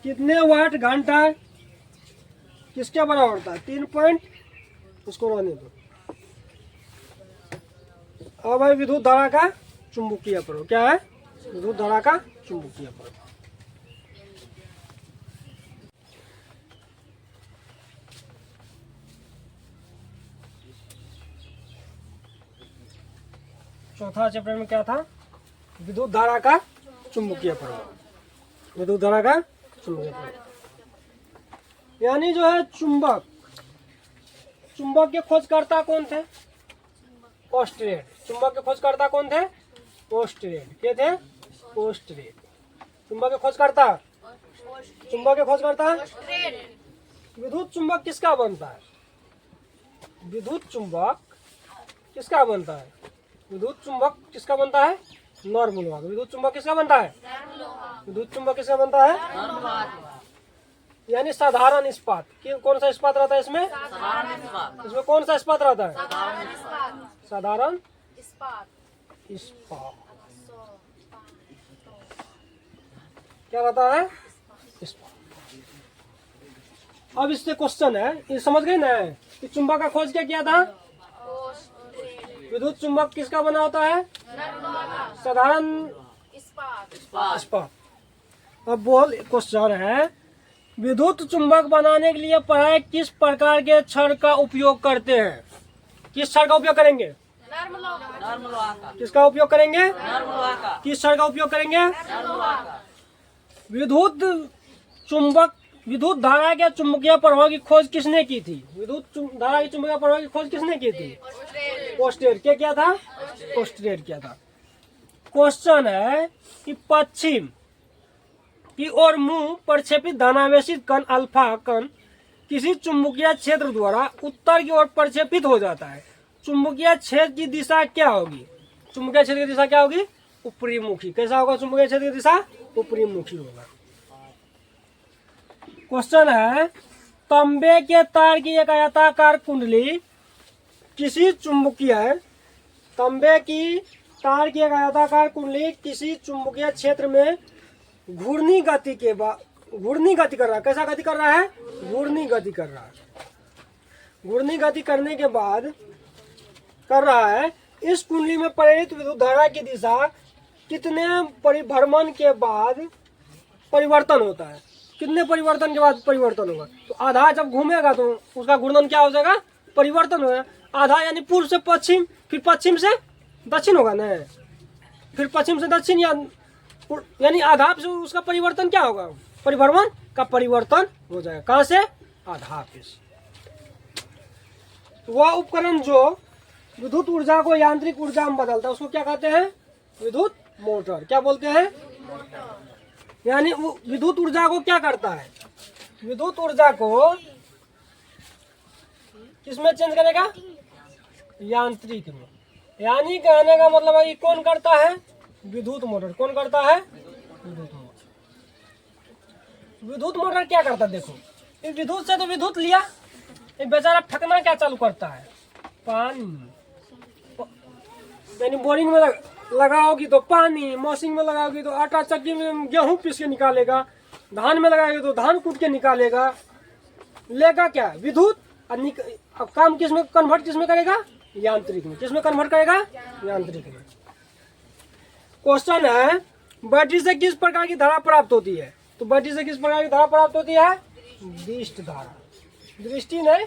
कितने वाट घंटा किसके बराबर होता है? 3 पॉइंट। उसको रहने दो। अब है विद्युत धारा का चुंबकीय प्रभाव। क्या है? विद्युत धारा का चुंबकीय प्रभाव। चौथा चैप्टर में क्या था? विद्युत धारा का चुंबकीय प्रभाव। विद्युत धारा का चुंबकीय प्रभाव यानी जो है चुंबक, चुंबक के खोजकर्ता कौन थे? ओस्टरेड। चुंबक के खोजकर्ता कौन थे? ओस्टरेड। क्या थे? ओस्टरेड। चुंबक के खोजकर्ता, चुंबक के खोजकर्ता। विद्युत चुंबक किसका बनता है? विद्युत चुंबक किसका बनता है? विद्युत चुंबक किसका बनता है? नॉर्मल लोहा। विद्युत चुंबक किसका बनता है? विद्युत चुंबक किसका बनता है? यानी साधारण इस्पात। कौन सा इस्पात रहता है इसमें? इसमें कौन सा इस्पात रहता है? साधारण इस्पात। क्या रहता है? इस्पात। अब इससे क्वेश्चन है, ये समझ गए ना कि चुंबक का खोज क्या किया था? विद्युत चुंबक किसका बना होता है? साधारण इस्पात। अब बोल क्वेश्चन है, विद्युत चुंबक बनाने के लिए पढ़ाई किस प्रकार के छड़ का उपयोग करते हैं? किस छड़ का उपयोग करेंगे? किसका उपयोग करेंगे? किस छड़ का उपयोग करेंगे? विद्युत चुंबक, विद्युत धारा के चुंबकीय प्रभाव की खोज किसने की थी? विद्युत धारा के चुंबकीय प्रभाव की खोज किसने की थी? ओस्टरेड। क्या किया था? ओस्टरेड किया था। क्वेश्चन है कि पश्चिम की ओर मुंह प्रक्षेपित धनावेशित कण अल्फा कण किसी चुंबकीय क्षेत्र द्वारा उत्तर की ओर प्रक्षेपित हो जाता है। चुंबकीय क्षेत्र की दिशा क्या होगी? चुंबकीय क्षेत्र की दिशा क्या होगी? ऊपरी मुखी। कैसा होगा चुंबकीय क्षेत्र की दिशा? ऊपरी मुखी होगा। क्वेश्चन है, तांबे के तार की एक आयताकार कुंडली किसी चुंबकीय, तांबे की तार की एक आयताकार कुंडली किसी चुंबकीय क्षेत्र में घूर्णी गति के बाद, घूर्णी गति कर रहा है। कैसा गति कर रहा है? घूर्णी गति कर रहा है। घूर्णी गति करने के बाद कर रहा है, इस कुंडली में प्रेरित विद्युत धारा की दिशा कितने परिभ्रमण के बाद परिवर्तन होता है? कितने परिवर्तन के बाद परिवर्तन होगा? तो आधा जब घूमेगा तो उसका घूर्णन क्या हो जाएगा? परिवर्तन हो, आधा यानी पूर्व से पश्चिम, फिर पश्चिम से दक्षिण होगा ना, फिर पश्चिम से दक्षिण यानी आधा से उसका परिवर्तन क्या होगा, परिभ्रमण का परिवर्तन हो जाएगा। कहां से, आधा से। वह उपकरण जो विद्युत ऊर्जा को यांत्रिक ऊर्जा में बदलता है उसको क्या कहते हैं, विद्युत मोटर। क्या बोलते हैं, यानी वो विद्युत ऊर्जा को क्या करता है, विद्युत ऊर्जा को किसमें चेंज करेगा, यांत्रिक में। यानी कहने का मतलब है कि कौन करता है, विद्युत मोटर। कौन करता है, विद्युत मोटर। विद्युत मोटर क्या करता है, देखो इस विद्युत से तो विद्युत लिया, ये बेचारा फेंकना क्या चालू करता है, पानी। यानी बोरिंग में लगाओगी तो पानी, मशीन में लगाओगी तो आटा चक्की में गेहूं पीस के निकालेगा, धान में लगाएगी तो धान कूट के निकालेगा, लेगा क्या, विद्युत। अब काम किसमें कन्वर्ट, किसमें करेगा, यांत्रिक में। किसमें कन्वर्ट करेगा, यांत्रिक में। क्वेश्चन है, बैटरी से किस प्रकार की धारा प्राप्त होती है, तो बैटरी से किस प्रकार की धारा प्राप्त होती है, दिष्ट धारा। दृष्टि नहीं,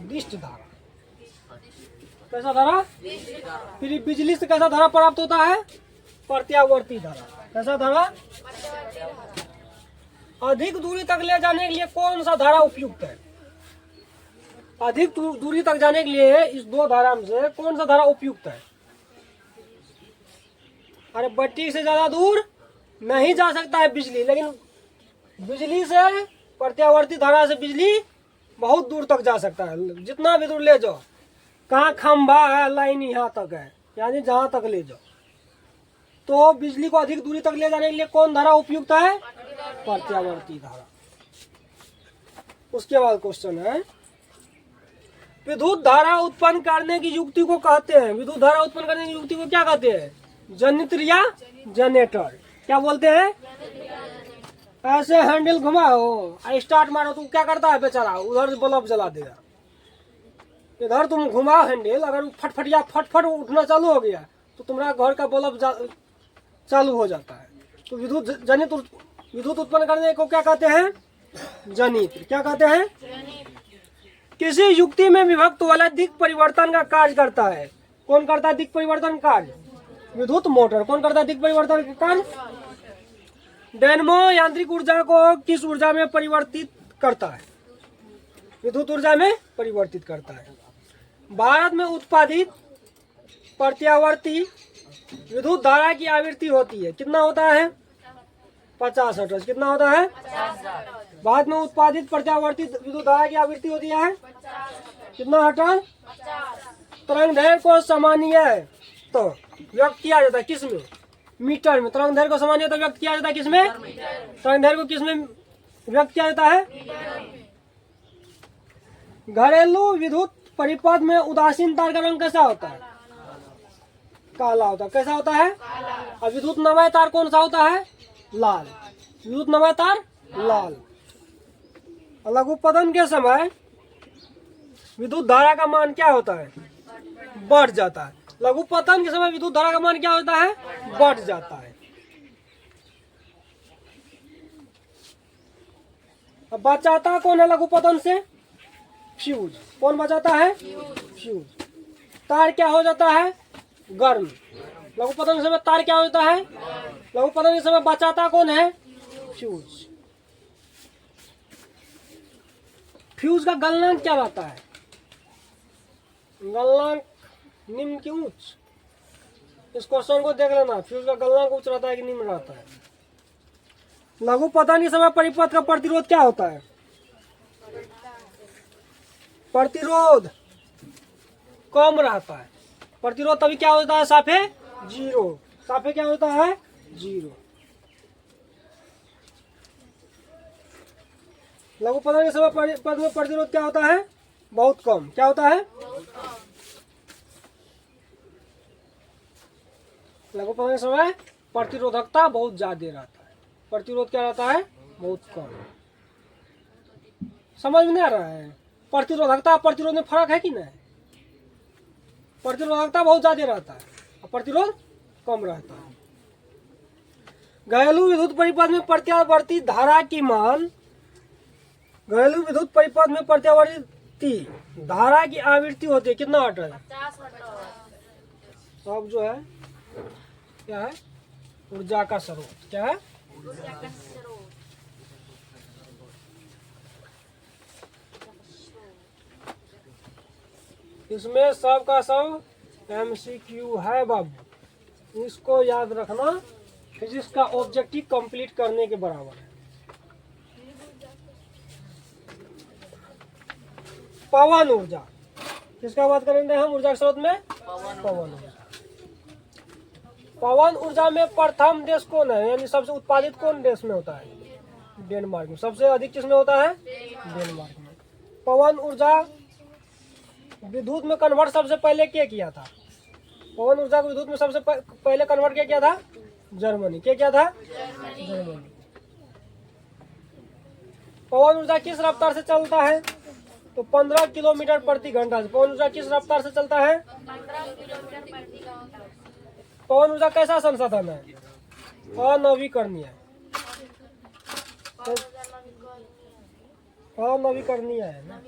दिष्ट धारा। कैसा धारा, फिर बिजली से कैसा धारा प्राप्त होता है, प्रत्यावर्ती धारा। कैसा धारा, अधिक दूरी तक ले जाने के लिए कौन सा धारा उपयुक्त है, अधिक दूरी तक जाने के लिए इस दो धारा में से कौन सा धारा उपयुक्त है। अरे बैटरी से ज्यादा दूर नहीं जा सकता है बिजली, लेकिन बिजली से, प्रत्यावर्ती धारा से बिजली बहुत दूर तक जा सकता है। जितना भी दूर ले जाओ, कहाँ खंभा है, लाइन यहाँ तक है, यानी जहां तक ले जाओ। तो बिजली को अधिक दूरी तक ले जाने के लिए कौन धारा उपयुक्त है, प्रत्यावर्ती धारा। उसके बाद क्वेश्चन है, विद्युत धारा उत्पन्न करने की युक्ति को कहते हैं, विद्युत धारा उत्पन्न करने की युक्ति को क्या कहते हैं, जनित्र या जनरेटर। क्या बोलते हैं, ऐसे हैंडल घुमाओ, स्टार्ट मारो तो क्या करता है बेचारा, उधर बल्ब जला देगा। इधर तुम घुमाओ हैंडल, अगर फटफटिया फटफट उठना चालू हो गया तो तुम्हारा घर का बल्ब चालू हो जाता है। तो विद्युत उत्पन्न करने को क्या कहते हैं, जनित्र। क्या कहते हैं, किसी युक्ति में विभक्त वाला दिक् परिवर्तन का कार्य करता है। कौन करता है दिक् परिवर्तन कार्य, विद्युत मोटर। कौन करता है दिक् परिवर्तन का कार्य, डायनेमो यांत्रिक ऊर्जा को किस ऊर्जा में परिवर्तित करता है, विद्युत ऊर्जा में परिवर्तित करता है। भारत में उत्पादित प्रत्यावर्ती विद्युत धारा की आवृत्ति होती है, कितना होता है, 50 हर्ट्ज। कितना होता है, भारत में उत्पादित प्रत्यावर्ती विद्युत धारा की आवृत्ति होती है कितना हर्ट्ज। तरंगदैर्घ्य को सामान्य तो व्यक्त किया जाता है किसमें, मीटर में। तरंगदैर्घ्य को सामान्य तो व्यक्त किया जाता है किसमें, तरंगदैर्घ्य को किसमें व्यक्त किया जाता है। घरेलू विद्युत परिपथ में उदासीन तार का रंग कैसा होता है, काला होता है। कैसा होता है, और विद्युत नवाय तार कौन सा होता है, लाल। विद्युत नवाय तार लाल। लघुपतन के समय विद्युत धारा का मान क्या होता है, बढ़ जाता है। लघुपतन के समय विद्युत धारा का मान क्या होता है, बढ़ जाता है। अब बचाता कौन है लघुपतन से, फ्यूज। कौन बचाता है, फ्यूज। तार क्या हो जाता है, गर्म। लघुपतन के समय तार क्या होता है, लघुपतन के समय बचाता कौन है, फ्यूज। फ्यूज का गलनांक क्या रहता है, गलनांक निम्न की उच्च। इस क्वेश्चन को देख लेना, फ्यूज का गलनांक उच्च रहता है कि निम्न रहता है। लघुपतन के समय परिपथ का प्रतिरोध क्या होता है, प्रतिरोध कम रहता है। प्रतिरोध तभी क्या होता है, साफे जीरो। साफे क्या होता है, जीरो। लघुपतन के समय परिपथ में प्रतिरोध क्या होता है, बहुत कम। क्या होता है, लघुपतन के समय प्रतिरोधकता बहुत ज्यादा रहता है, प्रतिरोध क्या रहता है, बहुत कम। समझ में नहीं आ रहा है, प्रतिरोधकता प्रतिरोध में फर्क है कि नहीं। प्रतिरोधकता बहुत ज्यादा रहता है और प्रतिरोध कम रहता है। घरेलू विद्युत परिपथ में प्रत्यावर्ती धारा की मान, घरेलू विद्युत परिपथ में प्रत्यावर्ती आवृत्ति, धारा की आवृत्ति होती है कितना वाट है? 50 वाट। अब जो है क्या है? ऊर्जा का स्रोत क्या है? ऊर्जा का स्रोत। इसमें सब का सब MCQ है बाबू, इसको याद रखना। फिजिक्स का ऑब्जेक्टिव कंप्लीट करने के बराबर है। पवन ऊर्जा, किसका बात करेंगे हम ऊर्जा के स्रोत में? पवन ऊर्जा। पवन ऊर्जा में प्रथम देश कौन है, यानी सबसे उत्पादित कौन देश में होता है? डेनमार्क में। सबसे अधिक किसमें होता है? डेनमार्क में। पवन ऊर्जा विद्युत में कन्वर्ट सबसे पहले क्या किया था? पवन ऊर्जा को विद्युत में सबसे पहले कन्वर्ट क्या किया था? जर्मनी। क्या किया था? जर्मनी। पवन ऊर्जा किस रफ्तार से चलता है? तो 15 किलोमीटर प्रति घंटा से। पवन ऊर्जा किस रफ्तार से चलता है? 15 किलोमीटर प्रति घंटा। पवन ऊर्जा कैसा संसाधन है? अनवीकरणीय। अनवीकरणीय है ना।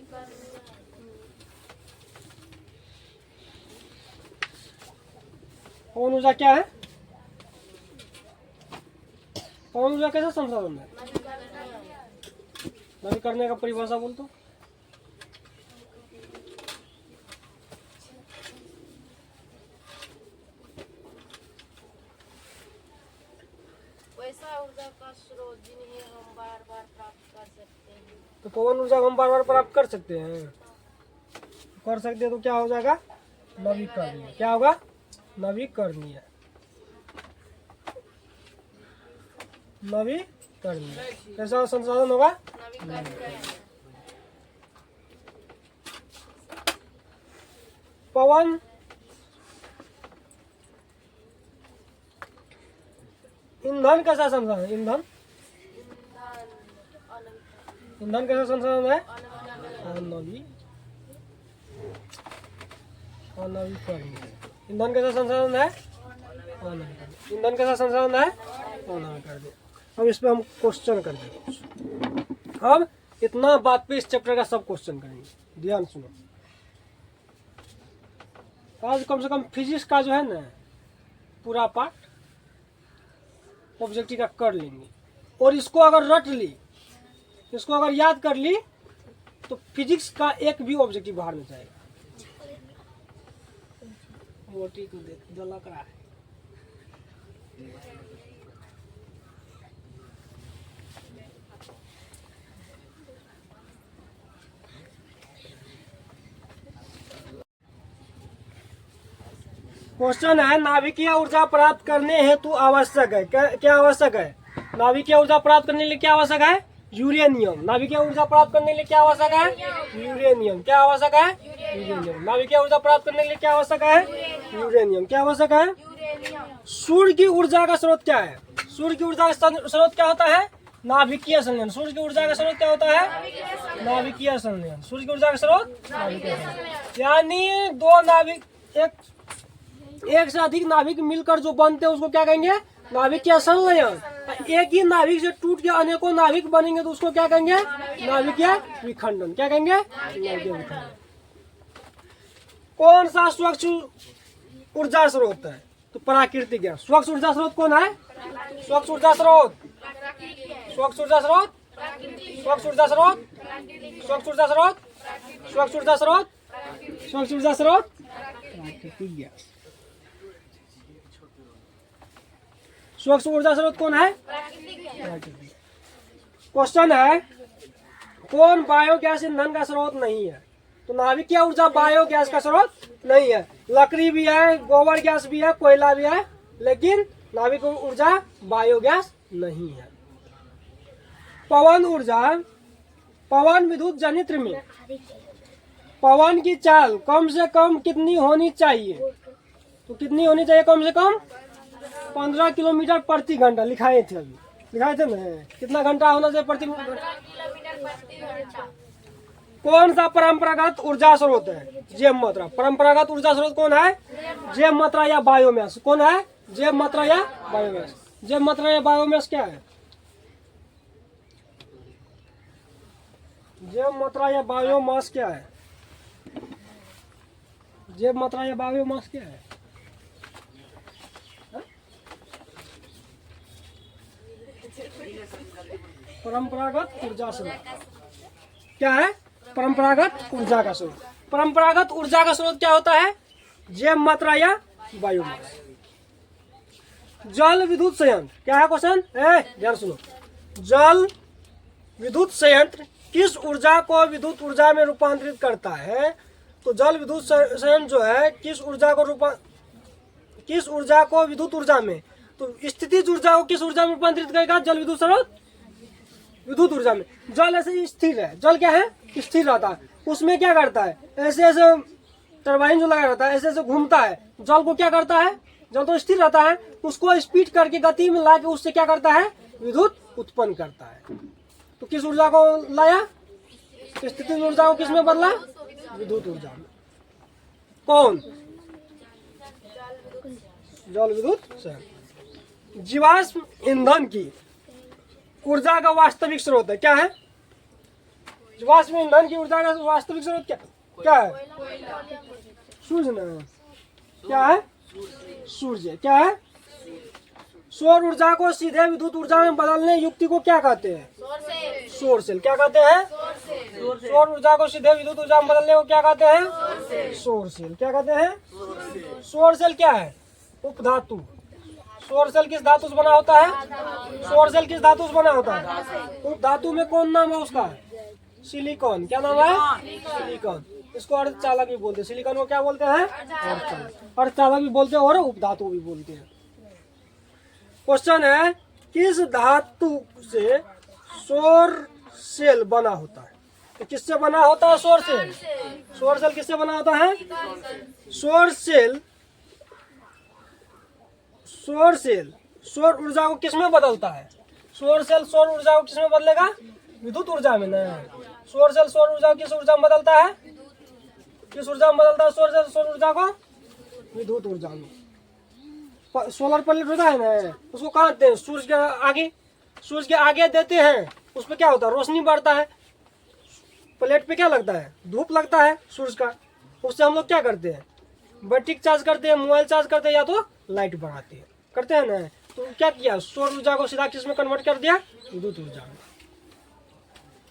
पवन ऊर्जा क्या है? पवन ऊर्जा कैसा संसाधन है? नवीकरणीय का परिभाषा बोल तो। वैसा ऊर्जा का स्रोत जिन्हें हम बार बार प्राप्त कर सकते हैं। तो पवन ऊर्जा को हम बार बार प्राप्त कर सकते हैं। कर सकते हैं तो क्या हो जाएगा? नवीकरणीय। क्या होगा? नवीकरणीय। नवीकरणीय कैसा संसाधन होगा? पवन ईंधन कैसा संसाधन? ईंधन ईंधन कैसा संसाधन है? अनवीकरणीय। ईंधन कैसा संसाधन है? अनवीकरणीय। ईंधन कैसा संसाधन है? अनवीकरणीय। अब इस पे हम क्वेश्चन करते हैं। अब इतना बात पे इस चैप्टर का सब क्वेश्चन करेंगे, ध्यान सुनो। आज कम से कम फिजिक्स का जो है ना पूरा पार्ट ऑब्जेक्टिव का कर लेंगे, और इसको अगर रट ली, इसको अगर याद कर ली, तो फिजिक्स का एक भी ऑब्जेक्टिव बाहर नहीं जाएगा। मोटी को देख झलक रहा है। क्वेश्चन है, नाभिकीय ऊर्जा प्राप्त करने हेतु आवश्यक है क्या आवश्यक है? नाभिकीय ऊर्जा प्राप्त करने के लिए क्या आवश्यक है? यूरेनियम। नाभिकीय ऊर्जा प्राप्त करने के लिए क्या आवश्यक है? यूरेनियम। क्या आवश्यक है? यूरेनियम। नाभिकीय ऊर्जा प्राप्त करने के लिए क्या आवश्यक है? यूरेनियम। क्या आवश्यक है? सूर्य की ऊर्जा का स्रोत क्या है? सूर्य की ऊर्जा का स्रोत क्या होता है? नाभिकीय संलयन। सूर्य की ऊर्जा का स्रोत क्या होता है? नाभिकीय संलयन। सूर्य की ऊर्जा का स्रोत नाभिकीय संलयन। यानी दो नाभिक, एक से अधिक नाभिक मिलकर जो बनते हैं उसको क्या कहेंगे? नाभिकीय संलयन। एक ही नाभिक से टूट के अनेकों नाभिक बनेंगे तो उसको क्या कहेंगे? नाभिकीय विखंडन। क्या कहेंगे? नाभिकीय विखंडन। कौन सा स्वच्छ ऊर्जा स्रोत है? तो प्राकृतिक गैस। स्वच्छ ऊर्जा स्रोत कौन है? स्वच्छ ऊर्जा स्रोत, स्वच्छ ऊर्जा स्रोत, स्वच्छ ऊर्जा स्रोत, स्वच्छ ऊर्जा स्रोत, स्वच्छ ऊर्जा स्रोत, स्वच्छ ऊर्जा स्रोत प्राकृतिक गैस। स्वच्छ ऊर्जा स्रोत कौन है? प्राकृतिक। क्वेश्चन है, कौन बायोगैस ईंधन का स्रोत नहीं है? तो नाभिकीय ऊर्जा बायोगैस का स्रोत नहीं है। लकड़ी भी है, गोबर गैस भी है, कोयला भी है, लेकिन नाभिकीय ऊर्जा बायोगैस नहीं है। पवन ऊर्जा, पवन विद्युत जनित्र में पवन की चाल कम से कम कितनी होनी चाहिए? तो कितनी होनी चाहिए? कम से कम 15 किलोमीटर प्रति घंटा। लिखाए थे अभी, लिखाए थे ना, कितना घंटा होना चाहिए? प्रति कौन सा परंपरागत ऊर्जा स्रोत है? जैव मात्रा। परंपरागत ऊर्जा स्रोत कौन है? जैव मात्रा या बायोमास। कौन है? जैव मात्रा या बायोमास। जैव मात्रा या बायोमास क्या है? जैव मात्रा या बायोमास क्या है? जैव मात्रा या बायोमास क्या है? परंपरागत ऊर्जा स्रोत क्या है? परंपरागत ऊर्जा का स्रोत। परंपरागत ऊर्जा का स्रोत क्या होता है? जैव मात्रा या बायोमास। जल विद्युत संयंत्र क्या है? क्वेश्चन ध्यान सुनो। जल विद्युत संयंत्र किस ऊर्जा को विद्युत ऊर्जा में रूपांतरित करता है? तो जल विद्युत संयंत्र जो है किस ऊर्जा को विद्युत ऊर्जा में, तो स्थितिज ऊर्जा को किस ऊर्जा में रूपांतरित करेगा? जल विद्युत स्रोत विद्युत ऊर्जा में। जल ऐसे स्थिर है, जल क्या है? स्थिर रहता है। उसमें क्या करता है? ऐसे ऐसे टरबाइन जो लगा रहता है, ऐसे ऐसे घूमता है। जल को क्या करता है? जल तो स्थिर रहता है, उसको स्पीड करके गति में ला के उससे क्या करता है? विद्युत उत्पन्न करता है। तो किस ऊर्जा को लाया? स्थितिज ऊर्जा को किस में बदला? विद्युत ऊर्जा में। कौन? जल विद्युत संयंत्र। जीवाश्म ईंधन की ऊर्जा का वास्तविक स्रोत है क्या है? जीवाश्म ईंधन की ऊर्जा का वास्तविक स्रोत क्या है? सूर्य ना, क्या है? सूर्य क्या है? सौर ऊर्जा को सीधे विद्युत ऊर्जा में बदलने युक्ति को क्या कहते हैं? सौर सेल। क्या कहते हैं? सौर ऊर्जा को सीधे विद्युत ऊर्जा में बदलने को क्या कहते हैं? सौर सेल। क्या कहते हैं? सौर सेल क्या है? उपधातु। सौर सेल किस धातु से बना होता है? सौर सेल किस धातु से बना होता है? उपधातु में कौन नाम है उसका? सिलिकॉन। क्या नाम है? सिलिकॉन। इसको अर्धचालक भी बोलते हैं। सिलिकॉन को क्या बोलते हैं? अर्धचालक भी बोलते हैं और उपधातु भी बोलते हैं। क्वेश्चन है किस धातु से सौर सेल बना होता है? तो किससे बना होता है सौर सेल? सौर सेल किससे बना होता है? सौर सेल सौर ऊर्जा को किसमें बदलता है? सौर सेल सौर ऊर्जा को किसमें बदलेगा? विद्युत ऊर्जा में ना। सौर सेल सौर ऊर्जा को किस ऊर्जा में बदलता है? किस ऊर्जा में बदलता है सौर सेल सौर ऊर्जा को? विद्युत ऊर्जा में। सोलर प्लेट होता है ना, उसको कहाँ देते हैं? सूर्य के आगे देते हैं। उसमें क्या होता है? रोशनी बढ़ता है। प्लेट पे क्या लगता है? धूप लगता है सूर्य का। उससे हम लोग क्या करते हैं? बैटरी चार्ज करते हैं, मोबाइल चार्ज करते हैं, या तो लाइट बढ़ाते हैं, करते हैं ना। तो क्या किया? सौर ऊर्जा को सीधा किस में कन्वर्ट कर दिया? विद्युत ऊर्जा में।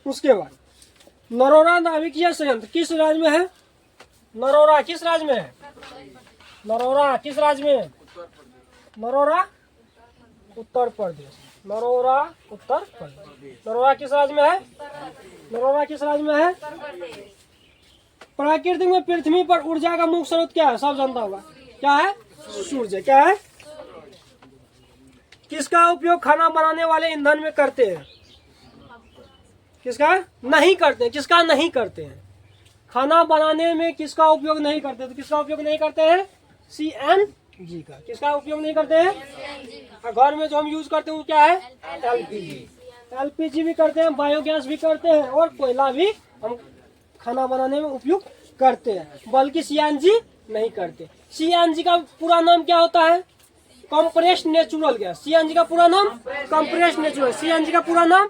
उसके बाद नरोरा नाभिकीय संयंत्र किस राज्य में है? नरोरा किस राज्य में है? नरोरा किस राज्य में है? नरोरा उत्तर प्रदेश। नरोरा उत्तर प्रदेश। नरोरा किस राज्य में है? नरोरा किस राज्य में है? प्राकृतिक में पृथ्वी पर ऊर्जा का मुख्य स्रोत क्या है? सब जानता होगा। क्या है? सूर्य। क्या है? किसका उपयोग खाना बनाने वाले ईंधन में करते हैं? किसका नहीं करते? किसका नहीं करते हैं? खाना बनाने में किसका उपयोग नहीं करते? तो किसका उपयोग नहीं करते हैं? CNG का। किसका उपयोग नहीं करते हैं? घर में जो हम यूज करते हैं वो क्या है? LPG भी करते हैं, बायोगैस भी करते हैं, और कोयला भी हम खाना बनाने में उपयोग करते हैं, बल्कि CNG नहीं करते। CNG का पूरा नाम क्या होता है? Compressed natural gas. CNG का पूरा नाम कंप्रेस्ड नेचुरल। CNG का पूरा नाम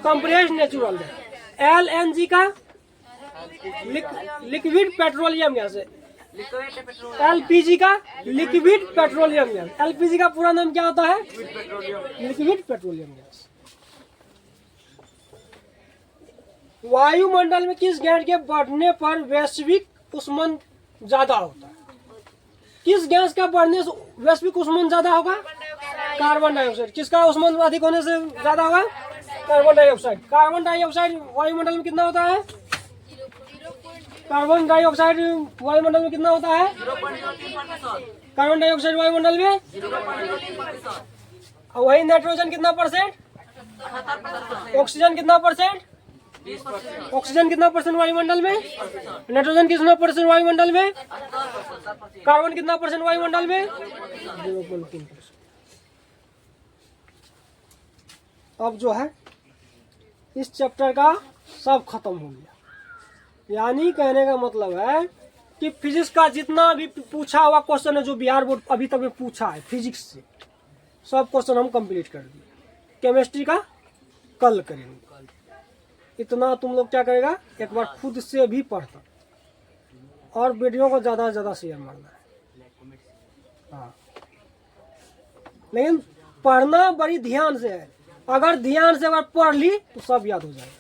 कंप्रेस्ड नेचुरल गैस। LNG का लिक्विड पेट्रोलियम गैस है। LPG का लिक्विड पेट्रोलियम गैस। LPG का पूरा नाम क्या होता है? Liquid petroleum gas. वायुमंडल में किस गैस के बढ़ने पर वैश्विक ऊष्मन ज्यादा होता है? किस गैस का बढ़ने से वैश्विक ऊष्मन ज्यादा होगा? Carbon dioxide. किसका ऊष्मन अधिक होने से ज्यादा होगा? Carbon dioxide. कार्बन डाइऑक्साइड वायुमंडल में कितना होता है? कार्बन डाइऑक्साइड वायुमंडल में कितना होता है? कार्बन डाइऑक्साइड वायुमंडल में, और वही नाइट्रोजन कितना परसेंट? ऑक्सीजन कितना परसेंट? ऑक्सीजन कितना परसेंट वायुमंडल में? नाइट्रोजन कितना परसेंट वायुमंडल में? कार्बन कितना परसेंट वायुमंडल में? 0.3%। अब जो है इस चैप्टर का सब खत्म हो गया। यानी कहने का मतलब है कि फिजिक्स का जितना भी पूछा हुआ क्वेश्चन है, जो बिहार बोर्ड अभी तक में पूछा है फिजिक्स से, सब क्वेश्चन हम कंप्लीट कर दिए। केमिस्ट्री का कल करेंगे। इतना तुम लोग क्या करेगा, एक बार खुद से भी पढ़ता। और वीडियो को ज़्यादा से ज़्यादा शेयर मारना है। हाँ, लेकिन पढ़ना बड़ी ध्यान से है। अगर ध्यान से अगर पढ़ ली तो सब याद हो जाएगा।